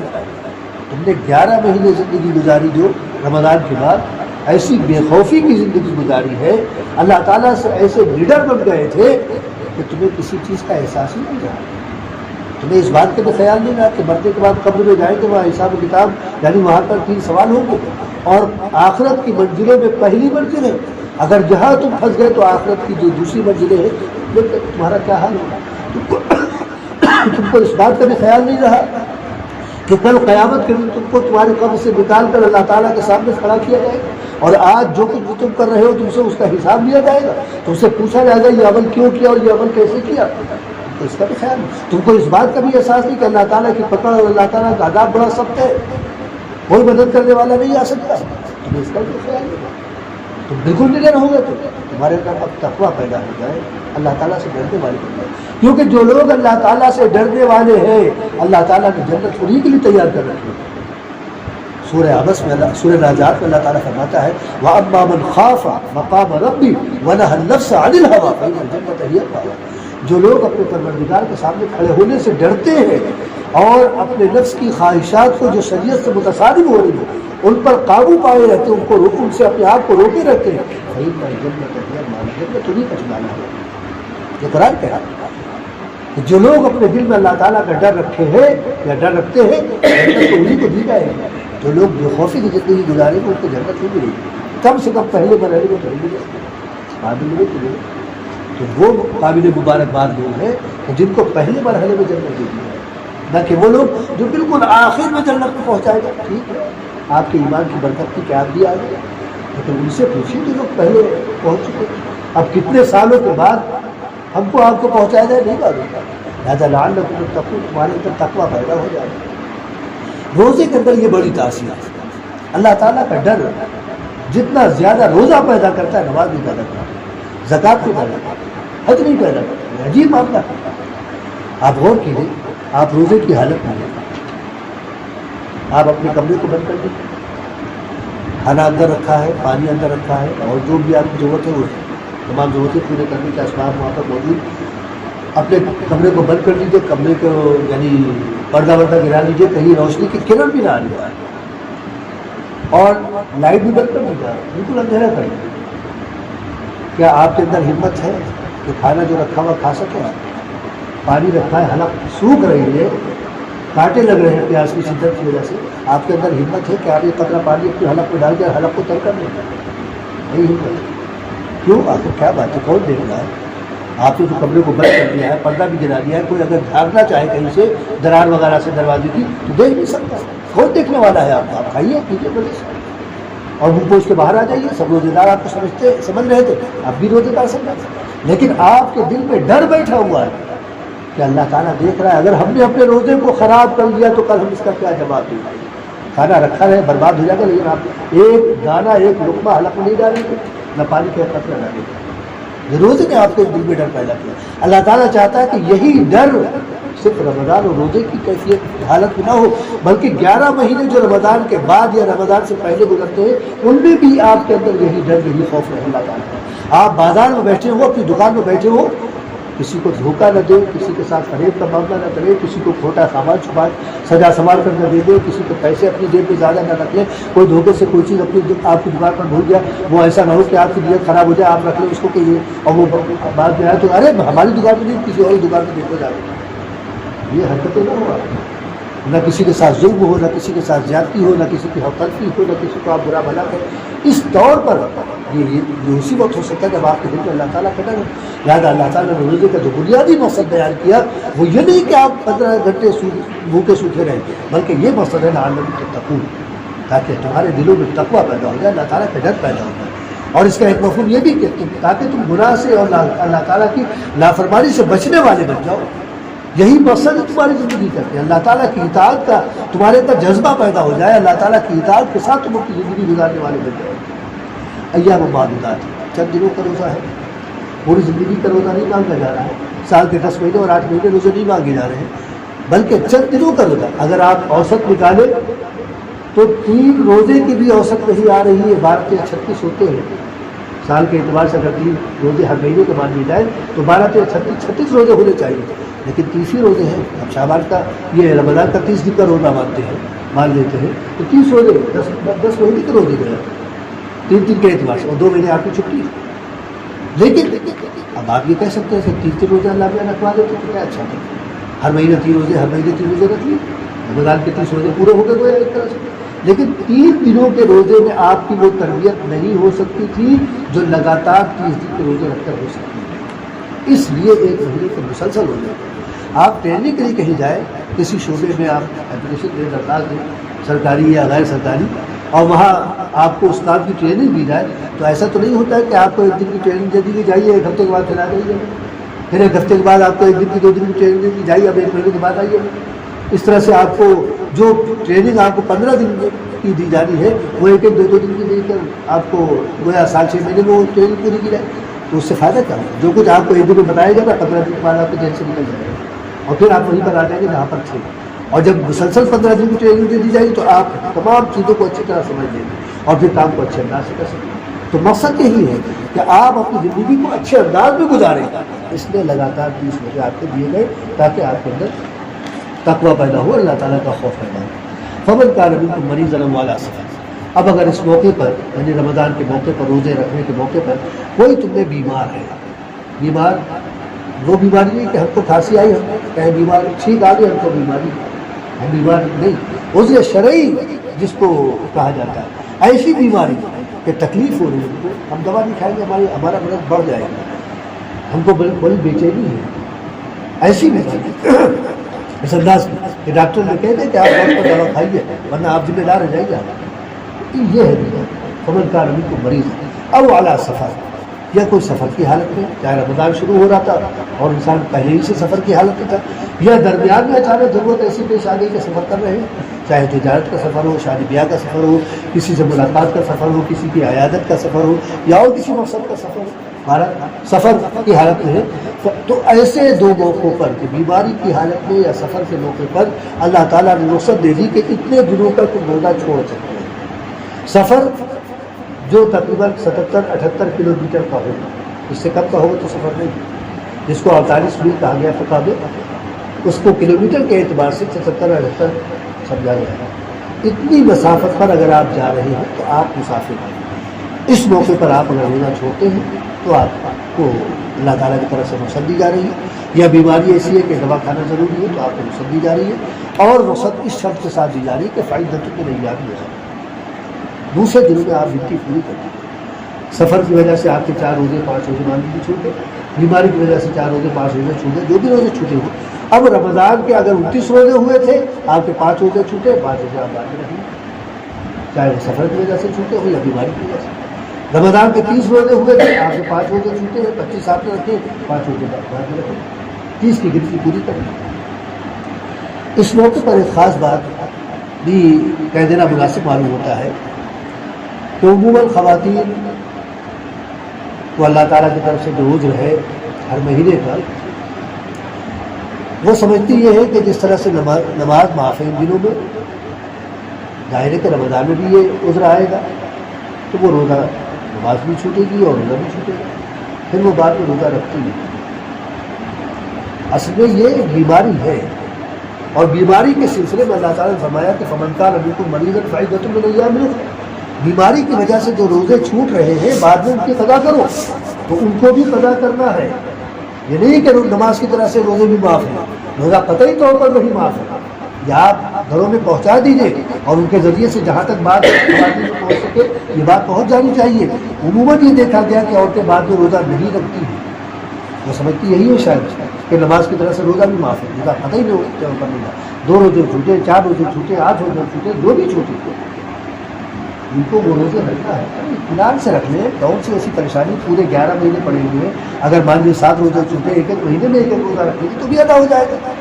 تم نے 11 مہینے زندگی گزاری جو رمضان کے بعد، ایسی بے خوفی کی زندگی گزاری ہے، اللہ تعالیٰ سے ایسے لیڈر بن گئے تھے کہ تمہیں کسی چیز کا احساس ہی نہیں رہا۔ تمہیں اس بات کا بھی خیال نہیں رہا کہ مرنے کے بعد قبر میں جائیں گے، وہاں حساب و کتاب یعنی وہاں پر 3 سوال ہوں گے، اور آخرت کی منزلوں میں پہلی منزل ہے، اگر جہاں تم پھنس گئے تو آخرت کی جو دوسری منزلیں ہیں تمہارا کیا حال ہوگا؟ تم کو اس بات کا بھی خیال نہیں رہا کہ کل قیامت کے دن تم کو تمہاری قبر سے نکال کر اللہ تعالیٰ کے سامنے کھڑا کیا جائے گا، اور آج جو کچھ بھی تم کر رہے ہو تم سے اس کا حساب لیا جائے گا، تم سے پوچھا جائے گا یہ عمل کیوں کیا اور یہ عمل کیسے کیا، تو اس کا بھی خیال نہیں۔ تم کو اس بات کا بھی احساس نہیں کہ اللہ تعالیٰ کی پکڑ اور اللہ تعالیٰ کا عذاب بڑا سخت ہے، کوئی مدد کرنے والا نہیں آ سکتا، تمہیں اس کا بھی خیال نہیں، تم بالکل نڈر ہو گئے، تمہارے اندر اب تقویٰ پیدا ہو جائے، اللہ تعالیٰ سے ڈرنے والے بن جائے، کیونکہ جو لوگ اللہ تعالیٰ سے ڈرنے والے ہیں اللہ تعالیٰ نے جنت انہیں کے لیے تیار کر رکھی ہے۔ سورہ عبس میں سورہ ناجات میں اللہ تعالیٰ فرماتا ہے وَأَمَّا مَنْ خَافَ مَقَامَ رَبِّهِ وَنَهَى النَّفْسَ عَنِ الْهَوَىٰ فَإِنَّ الْجَنَّةَ هِيَ الْمَأْوَىٰ، جو لوگ اپنے پروردگار کے سامنے کھڑے ہونے سے ڈرتے ہیں اور اپنے نفس کی خواہشات کو جو شریعت سے متصادم ہو رہی ہے ان پر قابو پائے رہتے ہیں، ان سے اپنے آپ کو روکے رہتے ہیں، فَإِنَّ الْجَنَّةَ هِيَ الْمَأْوَىٰ، جنت انہیں کا ٹھکانہ ہے۔ یہ قرآن کہہ رہا ہے جو لوگ اپنے دل میں اللہ تعالیٰ کا ڈر رکھے ہیں یا ڈر رکھتے ہیں جنت تو انہیں کو دی جائے گی، جو لوگ بے خوفی کی زندگی گزارے گے ان کو جنت نہیں ملے گی، کم سے کم پہلے مرحلے میں پہلے ملے بعد میں ملے، تو وہ قابل مبارکباد لوگ ہیں جن کو پہلے مرحلے میں جنت دی ہے، نہ کہ وہ لوگ جو بالکل آخر میں جنت میں پہنچائے گا۔ ٹھیک ہے آپ کے ایمان کی برکت کی کیا آپ بھی آ گئے، لیکن ان سے پوچھیں جو لوگ پہلے پہنچ چکے، اب کتنے سالوں کے بعد ہم کو آپ کو پہنچایا جائے نہیں معلوم، لہٰذا لعلکم تتقون، تمہارے اندر تقویٰ پیدا ہو جائے گا۔ روزے کے اندر یہ بڑی تاثیر ہے، اللہ تعالیٰ کا ڈر جتنا زیادہ روزہ پیدا کرتا ہے نماز بھی پیدا کرتا ہے، زکوٰۃ بھی پیدا کرتا ہے، حج نہیں پیدا کرتا ہے، عجیب معاملہ ہے۔ آپ غور کیجیے، آپ روزے کی حالت میں ہیں، آپ اپنے کمرے کو بند کر دیجیے، کھانا اندر رکھا ہے، پانی اندر رکھا ہے، اور جو بھی آپ کی ضرورت ہے وہ تمام ضرورتیں پورے کرنے کے اسباب وہاں پر موجود، اپنے کمرے کو بند کر لیجیے، کمرے کو یعنی پردہ وردہ گرا لیجیے، کہیں روشنی کی کرن بھی نہ آنے پائے، اور لائٹ بھی بند کر لیجیے، بالکل اندھیرا کر لیجیے۔ کیا آپ کے اندر ہمت ہے کہ کھانا جو رکھا ہوا کھا سکیں؟ پانی رکھا ہے، حلق سوکھ رہی ہے، کانٹے لگ رہے ہیں پیاس کی شدت کی وجہ سے، آپ کے اندر ہمت ہے کہ آپ یہ قطرہ پانی اپنے حلق میں ڈال کر حلق کو تر کر لیں؟ نہیں ہمت، کیوں؟ آخر کیا بات ہے، کون دیکھ رہا ہے؟ آپ نے تو کمرے کو بند کر دیا ہے، پردہ بھی گرا دیا ہے، کوئی اگر جھانکنا چاہے کہیں سے درار وغیرہ سے دروازے کی تو دیکھ نہیں سکتا، کون دیکھنے والا ہے؟ آپ کھائیے پیجیے بڑے سے، اور وہ پوچھ کے باہر آ جائیے، سب روزے دار آپ کو سمجھ رہے تھے، آپ بھی روزے دار سمجھ، لیکن آپ کے دل میں ڈر بیٹھا ہوا ہے کہ اللہ تعالیٰ دیکھ رہا ہے، اگر ہم نے اپنے روزے کو خراب کر لیا تو کل ہم اس کا کیا جواب دیں گے؟ کھانا رکھا رہے برباد ہو جائے گا، لیکن آپ ایک دانہ ایک لقمہ حلق میں نہیں ڈالیں گے، نہ پانی کے قطرہ ڈالیں گے۔ یہ روزے نے آپ کے دل میں ڈر پیدا کیا۔ اللہ تعالیٰ چاہتا ہے کہ یہی ڈر صرف رمضان اور روزے کی کیفیت حالت میں نہ ہو، بلکہ 11 مہینے جو رمضان کے بعد یا رمضان سے پہلے گزرتے ہیں ان میں بھی آپ کے اندر یہی ڈر یہی خوف رہے اللہ تعالیٰ۔ آپ بازار میں بیٹھے ہو، اپنی دکان میں بیٹھے ہو، کسی کو دھوکہ نہ دے، کسی کے ساتھ فریب کا معاملہ نہ کرے، کسی کو کھوٹا سامان چھپا سجا سنبھال کر نہ دے دے، کسی کو پیسے اپنی جیب میں زیادہ نہ رکھ لے، کوئی دھوکے سے کوئی چیز اپنی آپ کی دکان پر بھول گیا، وہ ایسا نہ ہو کہ آپ کی نیت خراب ہو جائے، آپ رکھ لیں اس کو کہ یہ، اور وہ بعد میں آئے تو ارے ہماری دکان پہ نہیں کسی اور دکان پہ دیکھو جائے، یہ حرکتیں نہ ہو، نہ کسی کے ساتھ ظلم ہو، نہ کسی کے ساتھ زیادتی ہو، نہ کسی کی حقیقی ہو، نہ کسی کو آپ برا بھلا کریں۔ اس طور پر یہ اسی وقت ہو سکتا ہے جب آپ کے دل میں اللہ تعالیٰ کا ڈر ہو۔ لہٰذا اللہ تعالیٰ نے روزے کا جو بنیادی مقصد بیان کیا وہ یہ نہیں کہ آپ 15 گھنٹے بھوکے سوکھے رہیں، بلکہ یہ مقصد ہے لعلکم تتقون، تاکہ تمہارے دلوں میں تقویٰ پیدا ہو جائے، اللہ تعالیٰ کا ڈر پیدا ہو جائے، اور اس کا ایک مفہوم یہ بھی کہ تاکہ تم گناہ سے اور اللہ تعالیٰ کی نافرمانی سے بچنے والے بن جاؤ۔ یہی مقصد ہے تمہاری زندگی کا کہ اللہ تعالیٰ کی اطاعت کا تمہارے اندر جذبہ پیدا ہو جائے، اللہ تعالیٰ کی اطاعت کے ساتھ تم اپنی زندگی گزارنے والے بن جاؤ۔ ایام معدودات، چند دنوں کا روزہ ہے، پوری زندگی کا روزہ نہیں مانگا جا رہا ہے، سال کے 10 مہینے اور 8 مہینے روزے نہیں مانگے جا رہے ہیں، بلکہ چند دنوں کا روزہ۔ اگر آپ اوسط نکالیں تو 3 روزے کی بھی اوسط نہیں آ رہی ہے، 12 سے 36 ہوتے ہیں سال کے اعتبار سے، اگر 3 روزے ہر مہینے کے مان لیے جائیں تو 12 سے 36 روزے ہونے چاہیے، لیکن 30 روزے ہیں۔ اب شعبان کا یہ رمضان کا 30 دن کا روزہ مانتے ہیں، مان لیتے ہیں، تو 30 روزے 10 مہینے کے روزے گئے 3 دن کے اعتبار سے، اور 2 مہینے آپ کی چھٹی ہے۔ لیکن اب آپ یہ کہہ سکتے ہیں کہ 30 روزہ اللہ میں رکھوا دیتے تو کیا اچھا تھا، ہر مہینے 3 روزے رکھ لیے، رمضان کے 30 روزے پورے ہو گئے گویا ایک طرح سے. لیکن 3 دنوں کے روزے میں آپ کی وہ تربیت نہیں ہو سکتی تھی جو لگاتار 30 دن کے روزے رکھ کر ہو سکتی ہے. اس لیے ایک مہینے کے مسلسل ہو جاتے ہیں. آپ ٹریننگ کے لیے کہیں جائیں، کسی شعبے میں آپ اپلیکیشن دیں، درخواست دیں، سرکاری یا غیر سرکاری، اور وہاں آپ کو اس کام کی ٹریننگ دی جائے، تو ایسا تو نہیں ہوتا ہے کہ آپ کو 1 دن کی ٹریننگ دے دی کہ جائیے 1 ہفتے کے بعد چلا جائیے، پھر 1 ہفتے کے بعد آپ کو 1 دن کی 2 دن کی ٹریننگ دے دی جائیے، اب 1 مہینے کے بعد آئیے. اس طرح سے آپ کو جو ٹریننگ آپ کو 15 دن کی دی جانی ہے وہ 1-1 2-2 دن کی دے کر آپ کو گویا سال 6 مہینے میں وہ ٹریننگ پوری کی جائے، تو اس سے فائدہ کیا ہے؟ جو کچھ آپ کو 1 دن میں بتایا جائے گا 15 دن کے بعد آپ کو جیل سے نکل جائے گا، اور پھر آپ وہیں پر آ جائیں گے جہاں پر تھے. اور جب مسلسل 15 دن کی ٹریننگ دے دی جائے گی تو آپ تمام چیزوں کو اچھی طرح سمجھ لیں گے اور پھر کام کو اچھے انداز سے کر سکیں. تو مقصد یہی ہے کہ آپ اپنی زندگی کو اچھے انداز میں گزاریں. اس لیے لگاتار 30 روزے آپ کو دیے گئے تاکہ آپ کے اندر تقویٰ پیدا ہو، اللہ تعالیٰ کا خوف پیدا ہو. فمن کان منکم مریضا او علی سفر. اب اگر اس موقع پر یعنی رمضان کے موقع پر، روزے رکھنے کے موقع پر کوئی تم میں بیمار ہے، بیمار وہ بیماری نہیں کہ ہم کو کھانسی آئی، ہم کہیں بیمار ٹھیک آ گئی، ہم کو بیماری ہم بیمار نہیں، عذر شرعی جس کو کہا جاتا ہے، ایسی بیماری کہ تکلیف ہو رہی ہے، ہم کو ہم دوا نہیں کھائیں گے ہمارا مرض بڑھ جائے گا، ہم کو بڑی بے چینی ہے، ایسی بیماری اس انداز کہ ڈاکٹر نے کہہ دیں کہ آپ وقت پر دوا کھائیے ورنہ آپ ذمہ دار رہ جائیے. یہ ہے فمن کان منکم مریضا او علی سفر، یا کوئی سفر کی حالت میں، چاہے رمضان شروع ہو رہا تھا اور انسان پہلے ہی سے سفر کی حالت میں تھا، یا درمیان میں اچانک ضرورت ایسی پیش آ گئی کہ سفر کر رہے ہیں، چاہے تجارت کا سفر ہو، شادی بیاہ کا سفر ہو، کسی سے ملاقات کا سفر ہو، کسی کی عیادت کا سفر ہو، یا اور کسی مقصد کا سفر ہو، سفر کی حالت میں ہے. تو ایسے 2 موقعوں پر کہ بیماری کی حالت میں یا سفر کے موقع پر اللہ تعالیٰ نے رخصت دے دی کہ اتنے دنوں کا تم روزہ چھوڑ سکتے ہیں. سفر جو تقریباً 77-78 کلومیٹر کا ہوگا، اس سے کم کا ہوگا تو سفر نہیں، جس کو 48 میل کہا گیا فقہ میں، اس کو کلومیٹر کے اعتبار سے 77-78 سمجھا گیا ہے. اتنی مسافت پر اگر آپ جا رہے ہیں تو آپ مسافر ہیں. اس موقع پر آپ اگر روزہ چھوڑتے ہیں تو آپ کو اللہ تعالیٰ کی طرف سے رخصت دی جا رہی ہے، یا بیماری ایسی ہے کہ دوا کھانا ضروری ہے تو آپ کو رخصت دی جا رہی ہے، اور رخصت اس شرط کے ساتھ دی جا رہی ہے کہ فائدۃ من ایام اخر، دوسرے دنوں میں آپ ڈیوٹی پوری کر دیں. سفر کی وجہ سے آپ کے 4 روزے 5 روزے مان لیجیے چھوٹ گئے، بیماری کی وجہ سے 4 روزے 5 روزے چھوٹ گئے، جو بھی روزے چھوٹے ہوں. اب رمضان کے اگر 29 روزے ہوئے تھے، آپ کے 5 روزے چھوٹے، 5 روزے آپ بعد میں رکھیں، چاہے وہ سفر کی وجہ سے چھوٹے ہو یا بیماری کی وجہ سے. رمضان کے 30 روزے ہوئے تھے، آپ کے 5 روزے چھوٹے ہیں، 25 آپ نے رکھے، 5 روزے بعد میں رکھیں، 30 کی گنتی پوری کریں. اس موقع پر ایک خاص بات بھی کہہ دینا مناسب معلوم ہوتا ہے کہ عموماً خواتین کو اللہ تعالیٰ کی طرف سے جو عذر ہے ہر مہینے پر، وہ سمجھتی یہ ہے کہ جس طرح سے نماز معاف ہے ان دنوں میں، ظاہر ہے کہ رمضان میں بھی یہ عذر آئے گا تو وہ روزہ نماز بھی چھوٹے گی اور روزہ بھی چھوٹے گا، پھر وہ بعد میں روزہ رکھتی نہیں. اصل میں یہ بیماری ہے، اور بیماری کے سلسلے میں اللہ تعالیٰ نے فرمایا کہ فمن کان منکم مریضا فعدۃ من ایام اخر. بیماری کی وجہ سے جو روزے چھوٹ رہے ہیں بعد میں ان کی قضا کرو، تو ان کو بھی قضا کرنا ہے. یہ نہیں کہ نماز کی طرح سے روزے بھی معاف ہیں، روزہ قطعی طور پر نہیں معاف ہے. یا آپ گھروں میں پہنچا دیجئے اور ان کے ذریعے سے جہاں تک بات خواتین میں پہنچ سکے یہ بات پہنچ جانی چاہیے. عموماً یہ دیکھا گیا کہ عورتیں بعد میں روزہ نہیں رکھتی ہیں، وہ سمجھتی یہی ہے شاید کہ نماز کی طرح سے روزہ بھی معاف ہے، روزہ قطعی نہیں ہوتا. 2 روزے چھوٹے، 4 روزے چھوٹے، 8 روزے چھوٹے، جو بھی چھوٹے ان کو وہ روزے رکھنا ہے. اطمینان سے رکھ لیں، کون سی ایسی پریشانی، پورے 11 مہینے پڑے ہوئے ہیں، اگر مان لیجیے 7 روزے چھوٹے، 1 مہینے میں 1 روزہ رکھیں گے تو بھی ادا ہو جائے گا.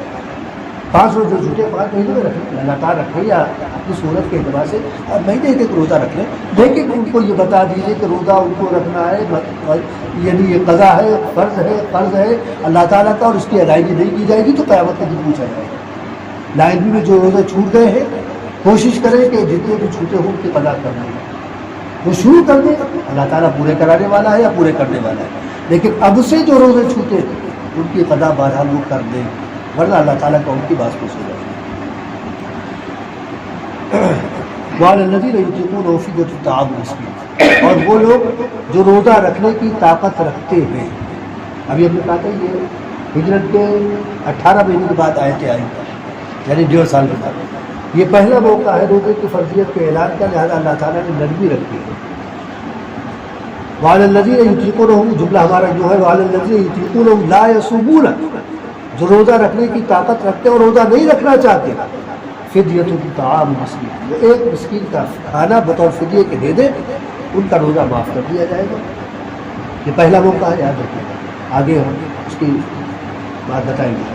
5 روزے چھوٹے 5 مہینے میں رکھیں، لگاتار رکھیں، یا اپنی صورت کے اعتبار سے ہر مہینے 1 روزہ رکھ لیں. لیکن ان کو یہ بتا دیجیے کہ روزہ ان کو رکھنا ہے، یعنی یہ قضا ہے، قرض ہے اللہ تعالیٰ کا، اور اس کی ادائیگی نہیں کی جائے گی تو قیامت کے دن پوچھا جائے گا. لاعلمی میں جو روزے چھوٹ گئے ہیں کوشش کریں کہ جتنے بھی چھوٹے ہوں ان کی قضا کرنا ہے. وہ شروع کر دیں، اللہ تعالیٰ پورے کرانے والا ہے یا پورے کرنے والا ہے. لیکن اب سے جو روزے چھوٹے ان کی قضا بہرحال وہ کر دیں، ورنہ اللہ تعالیٰ کا ان کی بات پوچھ ہو جائے گی. وَعَلَى الَّذِينَ يُطِيقُونَهُ فِدْيَةٌ طَعَامُ مِسْكِينٍ، اور وہ لوگ جو روزہ رکھنے کی طاقت رکھتے ہیں. ابھی ہم نے کہا تھا یہ ہجرت کے 18 مہینے کے بعد آیتیں آئی، یعنی 1.5 سال کے بعد۔ یہ پہلا موقع ہے روزے کی فرضیت کے اعلان کا، لہٰذا اللہ تعالیٰ نے نرمی رکھی ہے۔ وعلی الذین یطیقونہ، جملہ ہمارا جو ہے وعلی الذین یطیقونہ لا یصومون، جو روزہ رکھنے کی طاقت رکھتے ہیں اور روزہ نہیں رکھنا چاہتے، فدیۃ طعام مسکین، وہ ایک مسکین کا کھانا بطور فدیے کے دے دے، ان کا روزہ معاف کر دیا جائے گا۔ یہ پہلا موقع ہے، یاد رکھیے گا، آگے ہم اس کی بات بتائیں گے۔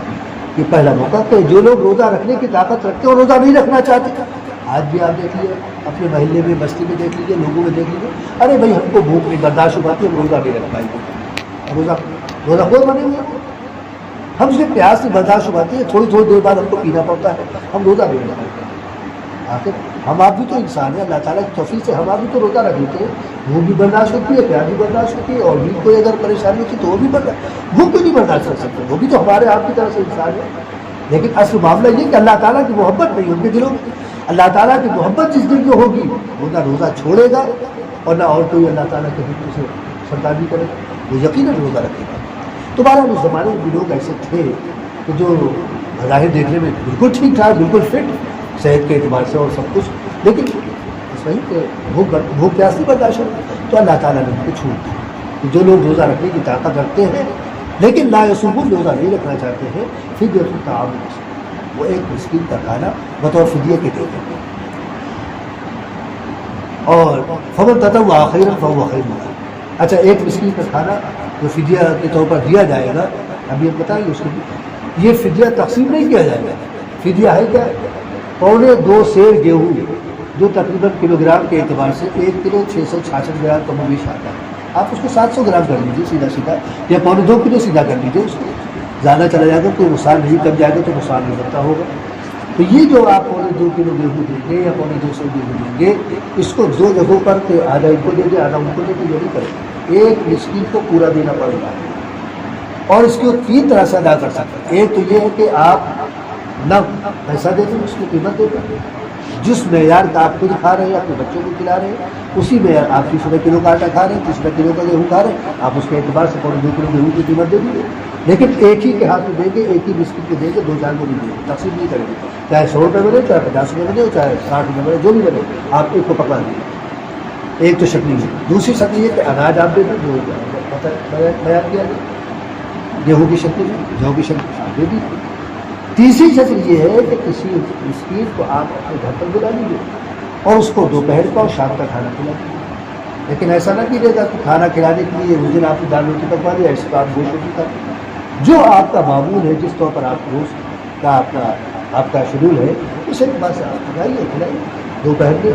یہ پہلا موقع کہ جو لوگ روزہ رکھنے کی طاقت رکھتے ہیں اور روزہ نہیں رکھنا چاہتے، آج بھی آپ دیکھ لیجیے، اپنے محلے میں بستی میں دیکھ لیجیے، لوگوں میں دیکھ لیجیے، ارے بھائی ہم کو بھوک نہیں برداشت ہو پاتی، ہم روزہ نہیں رکھ پائیں گے۔ روزہ کوئی بنے ہوئے، ہم سے پیاس نہیں برداشت ہو پاتی ہے، تھوڑی دیر بعد ہم کو پینا پڑتا ہے، ہم روزہ نہیں رکھ پاتے۔ آخر ہم آپ بھی تو انسان ہیں، اللہ تعالیٰ کی توفیق سے ہم آپ بھی تو روزہ رکھ لیتے ہیں، بھوک بھی برداشت ہوتی ہے، پیاس بھی برداشت ہوتی ہے، اور بھی کوئی اگر پریشانی ہوتی ہے تو وہ بھی بھوک بھی نہیں برداشت کر سکتے، وہ بھی تو ہمارے آپ کی طرح سے انسان ہے۔ لیکن اصل معاملہ یہ کہ اللہ تعالیٰ کی محبت نہیں ان کے دلوں میں، اللہ تعالیٰ کی محبت جس دل میں ہوگی وہ نہ روزہ چھوڑے گا اور نہ اور کوئی اللہ تعالیٰ کے حکم سے سرداری کرے گا، وہ یقیناً روزہ رکھے گا۔ تو بہرحال اس زمانے میں بھی لوگ ایسے تھے کہ جو بظاہر دیکھنے میں بالکل ٹھیک ٹھاک، بالکل فٹ، صحت کے اعتبار سے اور سب کچھ، لیکن صحیح کہ بھوک پیاس نہیں برداشت ہو، تو اللہ تعالیٰ نے ان کو چھوٹ دی کہ جو لوگ روزہ رکھنے کی طاقت رکھتے ہیں لیکن لا یصومون، روزہ نہیں رکھنا چاہتے ہیں، فدیۃ طعام مسکین، وہ ایک مسکین کا کھانا بطور فدیے کے دے دیں۔ اور فمن تطوع خیرا فہو خیر لہ، اچھا ایک مسکین کا کھانا جو فدیہ کے طور پر دیا جائے گا، ابھی ہم بتائیں گے اس کو، یہ فدیہ تقسیم نہیں کیا جائے گا۔ فدیہ ہے کیا؟ 2.25 سیر گیہوں، جو تقریباً کلو گرام کے اعتبار سے 1 کلو 666 گرام کم و بیش آتا ہے، آپ اس کو 700 گرام کر لیجیے سیدھا سیدھا، یا 2.25 کلو سیدھا کر لیجیے، اس کو زیادہ چلا جائے گا کوئی نقصان نہیں، کم جائے گا تو نقصان نہیں بنتا ہوگا۔ تو یہ جو آپ 2.25 کلو گیہوں دیں گے یا 250 گیہوں دیں گے، اس کو 2 جگہوں پر کہ آدھا ان کو دے دیں آدھا ان کو دے دیں، یہ نہیں کریں، ایک مسکین کو پورا دینا پڑے گا، اور اس کو 3 طرح سے ادا کر سکتے ہیں۔ ایک تو یہ ہے کہ آپ نہ پیسہ دے دیں، اس کو قیمت دے دیں، جس معیار کا آپ خود کھا رہے ہیں، اپنے بچوں کو کھلا رہے ہیں، اسی معیار آپ 30 کلو کا آٹا کھا رہے ہیں، 30 کلو کا گیہوں کھا رہے ہیں، آپ اس کے اعتبار سے 2.25 کلو گیہوں کی قیمت دے دیجیے، لیکن ایک ہی کے ہاتھ میں دیں گے، ایک ہی مسکین کو دیں گے، 2-4 کو نہیں دیں گے، تقسیم نہیں کریں گے، چاہے 100 روپے بنے، چاہے 50 روپے بنے، چاہے 60 روپے بنے، جو بھی بنے، آپ ایک کو پکڑا دیجیے۔ ایک تو شکل ہے۔ دوسری شکل یہ کہ اناج آپ دے دیں، جو بیان کیا گیا، گیہوں کی شکل میں، جو کی شکل میں آپ دے دیجیے۔ تیسری شکل یہ ہے کہ کسی مسکین کو آپ اپنے گھر پر بلا لیجیے اور اس کو دوپہر کا اور شام کا کھانا کھلا دیجیے، لیکن ایسا نہ کیجیے گا کہ کھانا کھلانے کے لیے اس دن آپ نے دال روٹی پکوا دیا، اس کو آپ گوشت روٹی کھا دیں، جو آپ کا معمول ہے، جس طور پر آپ روز کا آپ کا شیڈول ہے، اس اعتبار سے آپ کھلائیے، دوپہر میں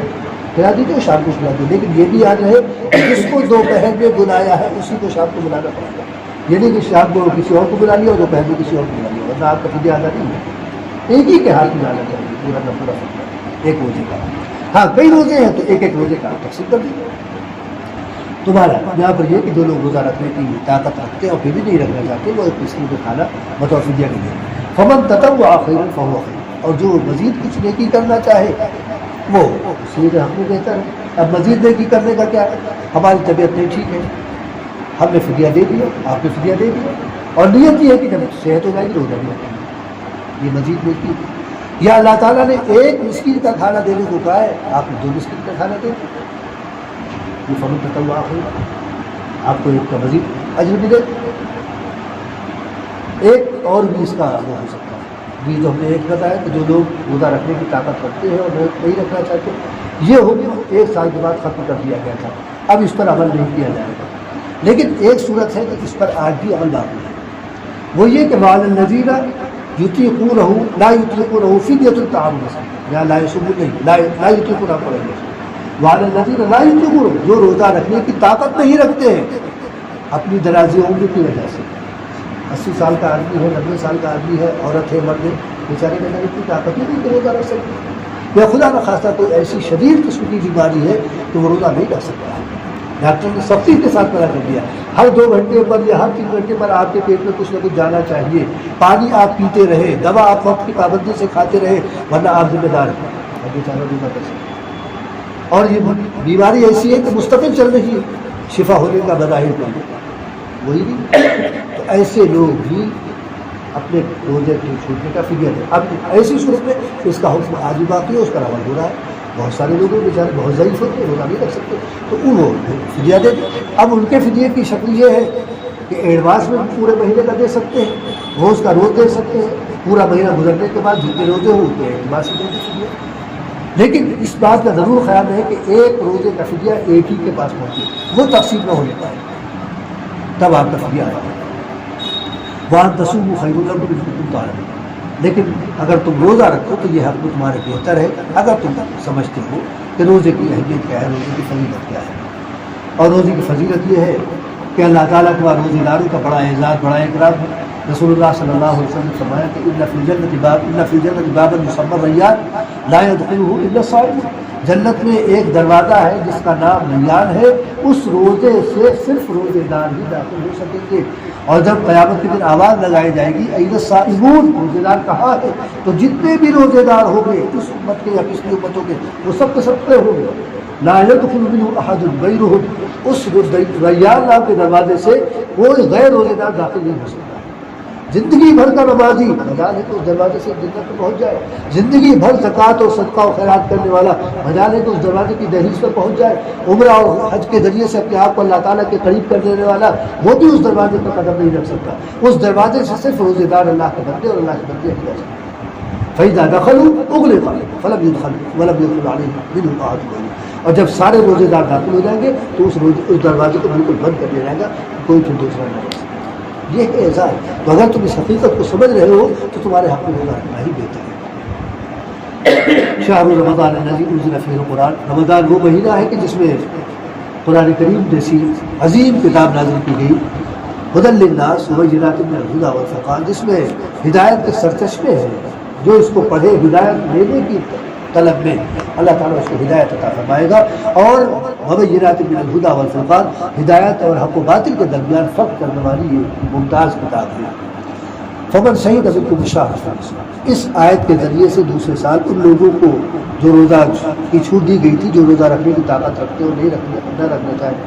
کھلا دیجیے، شام کو کھلا دیجیے، لیکن یہ بھی یاد رہے جس کو دوپہر میں بلایا ہے اسی کو شام کو بلانا پڑے گا، یہ نہیں کہ شام کو کسی اور کو بلا لیا اور دوپہر میں کسی اور کو بلا لیا، ورنہ آپ کا فدیہ ادا نہیں ہے۔ ایک ہی کے ہاتھ میں لانا چاہیے پورا کا پورا فدیہ، ایک روزے کا۔ ہاں کئی روزے ہیں تو ایک روزے کا آپ تقسیم کر دیجیے۔ تمہارا یہاں پر یہ کہ جو لوگ روزہ رکھنے کی طاقت رکھتے ہیں اور پھر بھی نہیں رکھنا چاہتے، وہ ایک مسکین کو کھانا بطور فدیہ کے لیے، فمن تطوع خیرا فہو خیر، اور جو مزید کچھ نیکی کرنا چاہے وہ اس لیے حق میں بہتر ہے۔ اب مزید نیکی کرنے کا کیا ہے؟ ہماری طبیعت نہیں ٹھیک ہے، ہم نے فدیہ دے دیا، آپ نے فدیہ دے دیا، اور نیت یہ ہے کہ جب صحت ہو جائے گی روزہ بھی رکھیں گے، یہ مزید نیکی ہے۔ یا اللہ تعالیٰ نے ایک مسکین کا کھانا دینے کو کہا ہے، آپ نے 2 مسکین کا کھانا دے دیا، یہ فمن تطوع خیرا، آپ کو ایک کا مزید اجر ملے۔ ایک اور بھی اس کا وہ ہو سکتا ہے، یہ جو ہم نے ایک بتایا کہ جو لوگ روزہ رکھنے کی طاقت رکھتے ہیں اور نہیں رکھنا چاہتے، یہ ہو گیا 1 سال کے بعد ختم کر دیا گیا تھا، اب اس پر عمل نہیں کیا جائے گا، لیکن ایک صورت ہے کہ اس پر آج بھی عمل باقی ہے، وہ یہ کہ وعلی الذین یطیقونہ لا یطیقونہ فدیۃ طعام مسکین، یا لا یصومون نہیں، لا یطیقونہ پڑھیں گے، وعلی الذین لا یطیقونہ، جو روزہ رکھنے کی طاقت نہیں رکھتے ہیں اپنی درازی عمر کی وجہ سے، 80 سال کا آدمی ہے، 90 سال کا آدمی ہے، عورت ہے، مرد ہے، بیچارے کے اندر اتنی طاقت نہیں کہ روزہ رکھ سکتے، یا خدا نخواستہ کوئی ایسی شدید قسم کی بیماری ہے کہ وہ روزہ نہیں رکھ سکتا، ڈاکٹر نے سختی کے ساتھ منع کر دیا، ہر 2 گھنٹے پر یا ہر 3 گھنٹے پر آپ کے پیٹ میں کچھ نہ کچھ جانا چاہیے، پانی آپ پیتے رہے، دوا آپ وقت کی پابندی سے کھاتے رہے، ورنہ آپ ذمہ دار ہیں، اب بیچارہ روزہ کر سکتے۔ اور یہ بیماری ایسی ہے کہ مستقل چل رہی ہے، شفا ہونے کا بظاہر نہیں، وہی نہیں، تو ایسے لوگ بھی اپنے روزے کے چھوٹنے کا فدیہ دے۔ اب ایسی صورت میں اس کا حکم آج بھی باقی ہے، اس پر عمل ہو رہا ہے۔ بہت سارے لوگوں بیچارے بہت ضعیف ہوتے ہیں، روزہ نہیں رکھ سکتے، تو وہ فدیہ دے دیں۔ اب ان کے فدیے کی شکل یہ ہے کہ ایڈوانس میں پورے مہینے کا دے سکتے ہیں، روز کا روز دے سکتے ہیں، پورا مہینہ گزرنے کے بعد جتنے روزے ہوں اتنے ایڈوانس میں دے دیں۔ لیکن اس بات کا ضرور خیال رہے کہ ایک روزے کا فدیہ ایک ہی کے پاس پہنچے، وہ تقسیم نہ ہونے پائے، تب آپ کا فدیہ آئے گا۔ وَأَن تَصُومُوا خَيْرٌ لَكُمْ إِن كُنتُمْ تَعْلَمُونَ، لیکن اگر تم روزہ رکھو تو یہ حق تمہارے بہتر ہے اگر تم سمجھتے ہو کہ روزے کی اہمیت کیا ہے، روزے کی فضیلت کیا ہے۔ اور روزے کی فضیلت یہ ہے کہ اللہ تعالیٰ کے بعد روزے داروں کا بڑا اعزاز، بڑا اکرام ہے۔ رسول اللہ صلی اللہ علیہ وسلم نے فرمایا کہ ان فی الجنۃ بابا یسمى الریان لا يدخلہ الا الصائمون، جنت میں ایک دروازہ ہے جس کا نام ریان ہے، اس روزے سے صرف روزے دار ہی داخل ہو سکیں گے۔ اور جب قیامت کے دن آواز لگائی جائے گی این الصائمون، روزے دار کہاں ہے، تو جتنے بھی روزے دار ہوں گے اس امت کے یا پچھلی امتوں کے، وہ سب کے سب پہ ہوں گے۔ لا يدخل منه احد غیرهم، اس ریان نام کے دروازے سے کوئی غیر روزے دار داخل نہیں ہو سکتا۔ زندگی بھر کا نمازی مجال ہے کہ اس دروازے سے جنت میں پہنچ جائے، زندگی بھر زکوٰۃ اور صدقہ و خیرات کرنے والا مجال ہے کہ اس دروازے کی دہلیز پر پہنچ جائے، عمرہ اور حج کے ذریعے سے اپنے آپ کو اللہ تعالیٰ کے قریب کر دینے والا وہ بھی اس دروازے پر قدم نہیں رکھ سکتا۔ اس دروازے سے صرف روزے دار اللہ کے بندے اور اللہ کے بندے ہی جا سکتے۔ فَإِذَا دَخَلُوا أُغْلِقَ فَلَمْ يُدْخَلْ مِنْهُ أَحَدٌ غَيْرُهُ، اور جب سارے روزے دار داخل ہو جائیں گے تو اس دروازے کو بالکل بند کر دیا جائے گا، کوئی پھر دوسرا نہ رہ سکے۔ یہ ہے اعزاز۔ تو اگر تم اس حقیقت کو سمجھ رہے ہو تو تمہارے حق میں روزہ رکھنا ہی بہتر ہے۔ شہر رمضان الذی انزل فیہ القرآن، رمضان وہ مہینہ ہے کہ جس میں قرآن کریم جیسی عظیم کتاب نازل کی گئی، ھدی للناس وبینات من الھدی والفرقان، جس میں ہدایت کے سرچشمے ہیں، جو اس کو پڑھے ہدایت لینے کی طلب میں اللہ تعالیٰ اس کو ہدایت عطا فرمائے گا، اور وبینات من الھدی والفرقان، ہدایت اور حق و باطل کے درمیان فرق کرنے والی یہ ممتاز کتاب ہے۔ فمن شہد منکم الشہر فلیصمہ، اس آیت کے ذریعے سے دوسرے سال ان لوگوں کو جو روزہ کی چھوٹ دی گئی تھی، جو روزہ رکھنے کی طاقت رکھتے اور نہ رکھنا چاہتے،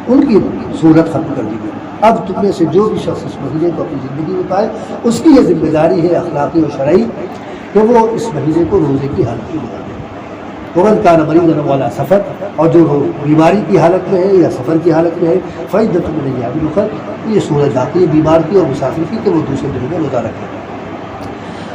ان کی صورت ختم کر دی گئی۔ اب تم میں سے جو بھی شخص اس مہینے کو اپنی زندگی میں پائے، اس کی یہ ذمہ داری ہے اخلاقی و شرعی کہ وہ اس مہینے کو روزے کی حالت میں گزارے۔ ومن کان مریضا او علی سفر، اور جو بیماری کی حالت میں ہے یا سفر کی حالت میں ہے، فعدۃ من ایام اخر، یہ صورت باقی ہے بیمار کی اور مسافر کی کہ وہ دوسرے دنوں میں روزہ رکھے۔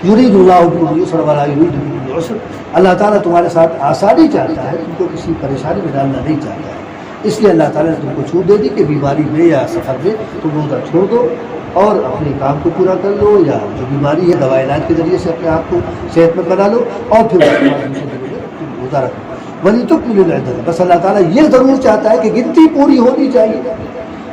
یرید اللہ بکم الیسر ولا یرید بکم العسر، اللہ تعالیٰ تمہارے ساتھ آسانی چاہتا ہے، تم کو کسی پریشانی میں ڈالنا نہیں چاہتا ہے، اس لیے اللہ تعالیٰ نے تم کو چھوٹ دے دی کہ بیماری میں یا سفر میں تم روزہ چھوڑ دو اور اپنے کام کو پورا کر لو، یا جو بیماری ہے دوا علاج کے ذریعے سے اپنے آپ کو صحت مند بنا لو، اور پھر دوسرے دنوں میں تم روزہ رکھو۔ وَلِتُكْمِلُوا الْعِدَّةَ، بس اللہ تعالیٰ یہ ضرور چاہتا ہے کہ گنتی پوری ہونی چاہیے۔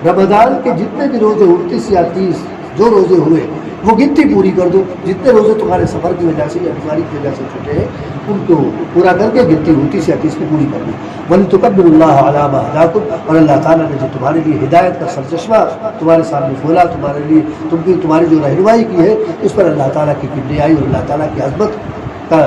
رمضان کے جتنے بھی روزے 29 یا 30 جو روزے ہوئے وہ گنتی پوری کر دو، جتنے روزے تمہارے سفر کی وجہ سے یا بیماری کی وجہ سے چھوٹے ہیں ان کو پورا کر کے گنتی 29 یا 30 کی پوری کر دو۔ وَلِتُكَبِّرُوا اللَّهَ عَلَىٰ مَا هَدَاكُمْ، اور اللہ تعالیٰ نے جو تمہارے لیے ہدایت کا سرچشمہ تمہارے سامنے کھولا، تمہارے لیے تمہاری جو رہنمائی کی ہے، اس پر اللہ تعالیٰ کی کبریائی اور اللہ تعالیٰ کی عظمت کا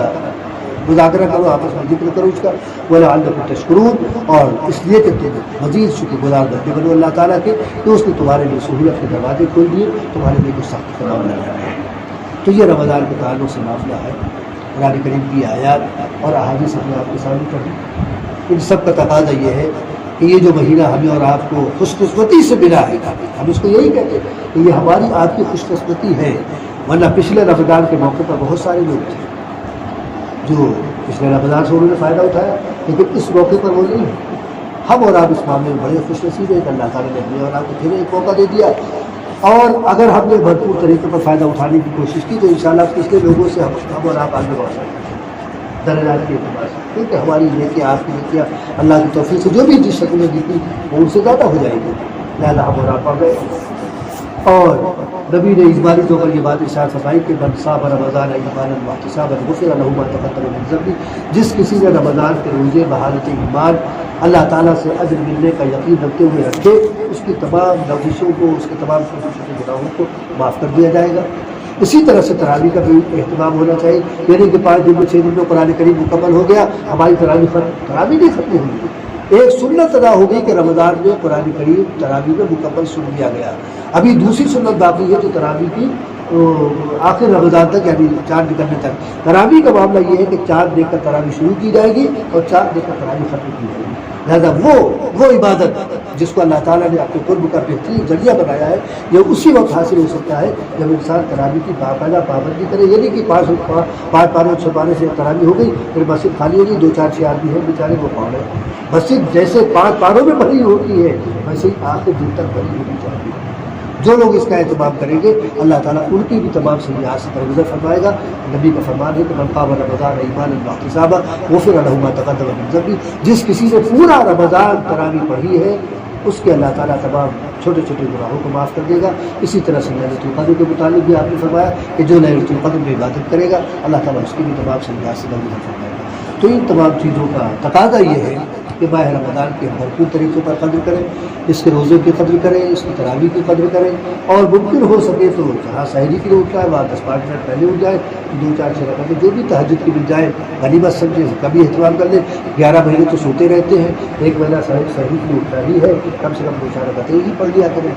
مذاکرہ کرو، آپس میں ذکر کرو اس کا، وَلَعَلَّكُمْ تَشْكُرُونَ، اور اس لیے کہ تم مزید شکر گزار بنتے بنو اللہ تعالیٰ کے کہ اس نے تمہارے لیے سہولت کے دروازے کھول دیے، تمہارے لیے کچھ سخت قدم نہ لگائے۔ تو یہ رمضان کے تعلق سے معاملہ ہے، قرآن کریم کی آیات اور احادیث ہم نے آپ کے سامنے کر دی۔ ان سب کا تقاضا یہ ہے کہ یہ جو مہینہ ہمیں اور آپ کو خوش قسمتی سے ملا ہے، ہم اس کو یہی کہتے ہیں کہ یہ ہماری آپ کی خوش قسمتی ہے، ورنہ پچھلے رمضان کے موقع پر بہت سارے لوگ تھے جو پچھلے رمضان سے انہوں نے فائدہ اٹھایا، لیکن اس موقع پر وہ نہیں ہے۔ ہم اور آپ اس معاملے میں بڑے خوش نصیب ہیں کہ اللہ تعالیٰ نے ہمیں اور آپ کو پھر ایک موقع دے دیا، اور اگر ہم نے بھرپور طریقے پر فائدہ اٹھانے کی کوشش کی تو انشاءاللہ پچھلے لوگوں سے ہم اور آپ آگے بڑھ سکتے ہیں درجات کے اعتبار سے، کیونکہ ہماری نیکیاں آپ کی نیکیاں اللہ کی توفیق سے جو بھی جس شکل میں دی تھی وہ ان سے زیادہ ہو جائے گی، لہٰذا ہم اور آپ پڑھ گئے۔ اور نبی نے اجمالی طور پر یہ بات ارشاد فرمائی کہ من صام رمضان ایمانا واحتسابا غفر له ما تقدم من ذنبه، جس کسی نے رمضان کے روزے بحالت ایمان اللہ تعالیٰ سے اجر ملنے کا یقین رکھتے ہوئے رکھے، اس کی تمام لغزشوں کو، اس کے تمام چھوٹے گناہوں کو معاف کر دیا جائے گا۔ اسی طرح سے تراویح کا بھی اہتمام ہونا چاہیے، یعنی کہ 5 دن میں 6 دن میں قرآن کریم مکمل ہو گیا، ہماری تراویح نہیں ختم ہوئی، ایک سنت ادا ہو گئی کہ رمضان میں قرآن کریم تراویح میں مکمل سن لیا گیا، ابھی دوسری سنت باقی ہے جو تراویح کی تو آخر رمضان تک یعنی چاند نکلنے تک۔ تراویح کا معاملہ یہ ہے کہ چاند دیکھ کر تراویح شروع کی جائے گی اور چاند دیکھ کر تراویح ختم کی جائے گی۔ لہٰذا وہ عبادت جس کو اللہ تعالیٰ نے اپنے قرب کا بہترین ذریعہ بنایا ہے، یہ اسی وقت حاصل ہو سکتا ہے جب انسان تراویح کی باقاعدہ پابندی کرے۔ یہ نہیں کہ 5 پارے 6 پارے سے تراویح ہو گئی پھر مسجد خالی ہو گئی، 2-4 آدمی ہیں بیچارے وہ پڑھ رہے ہیں۔ مسجد جیسے 5 پاروں میں بھری ہوتی ہے ویسے ہی آخر دن تک بھری ہونی چاہیے۔ جو لوگ اس کا اہتمام کریں گے اللہ تعالیٰ ان کی بھی تمام سیاحت سے درگزر فرمائے گا۔ نبی کا فرمان ہے کہ من قام رمضان ایمانا واحتسابا غفر له ما تقدم من ذنبه، جس کسی نے پورا رمضان تراویح پڑھی ہے اس کے اللہ تعالیٰ تمام چھوٹے چھوٹے گناہوں کو معاف کر دے گا۔ اسی طرح سے لیلۃ القدر کے متعلق بھی آپ نے فرمایا کہ جو لیلۃ القدر میں عبادت کرے گا اللہ تعالیٰ اس کی بھی تمام سیاحت سے درگزر فرمائے گا۔ تو ان تمام چیزوں کا تقاضا یہ ہے کہ ماہ رمضان کے بھرپور طریقے پر قدر کریں، اس کے روزوں کی قدر کریں، اس کی تراویح کی قدر کریں، اور ممکن ہو سکے تو جہاں سحری کے لیے اٹھ جائے وہاں 10-5 منٹ پہلے اٹھ جائے، 2-4 رکعتیں جو بھی تہجد کی مل جائے غنیمت سمجھے کبھی اہتمام کر لیں۔ 11 مہینے تو سوتے رہتے ہیں، ایک مہینہ سحری کے لیے اٹھنا ہی ہے، کم سے کم 2-4 رکعتیں ہی پڑھ لیا کریں،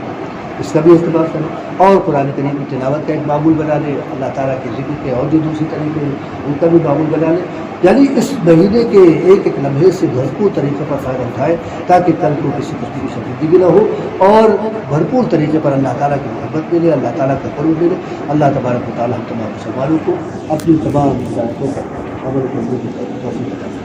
اس کا بھی استعمال کریں۔ اور قرآن کریم کی تلاوت کا ایک معمول بنا لیں، اللہ تعالیٰ کے ذکر کے اور جو دوسری طریقے ہیں ان کا بھی معمول بنا لیں، یعنی اس مہینے کے ایک ایک لمحے سے بھرپور طریقے پر فائدہ اٹھائے تاکہ کل کو کسی قسم کی شرمندگی نہ ہو اور بھرپور طریقے پر اللہ تعالیٰ کی محبت ملے، اللہ تعالیٰ کا قرب ملے۔ اللہ تبارک و تعالیٰ ہم تمام مسلمانوں کو اپنی تمام ہدایتوں پر عمل کرنے کی توفیق عطا فرمائے۔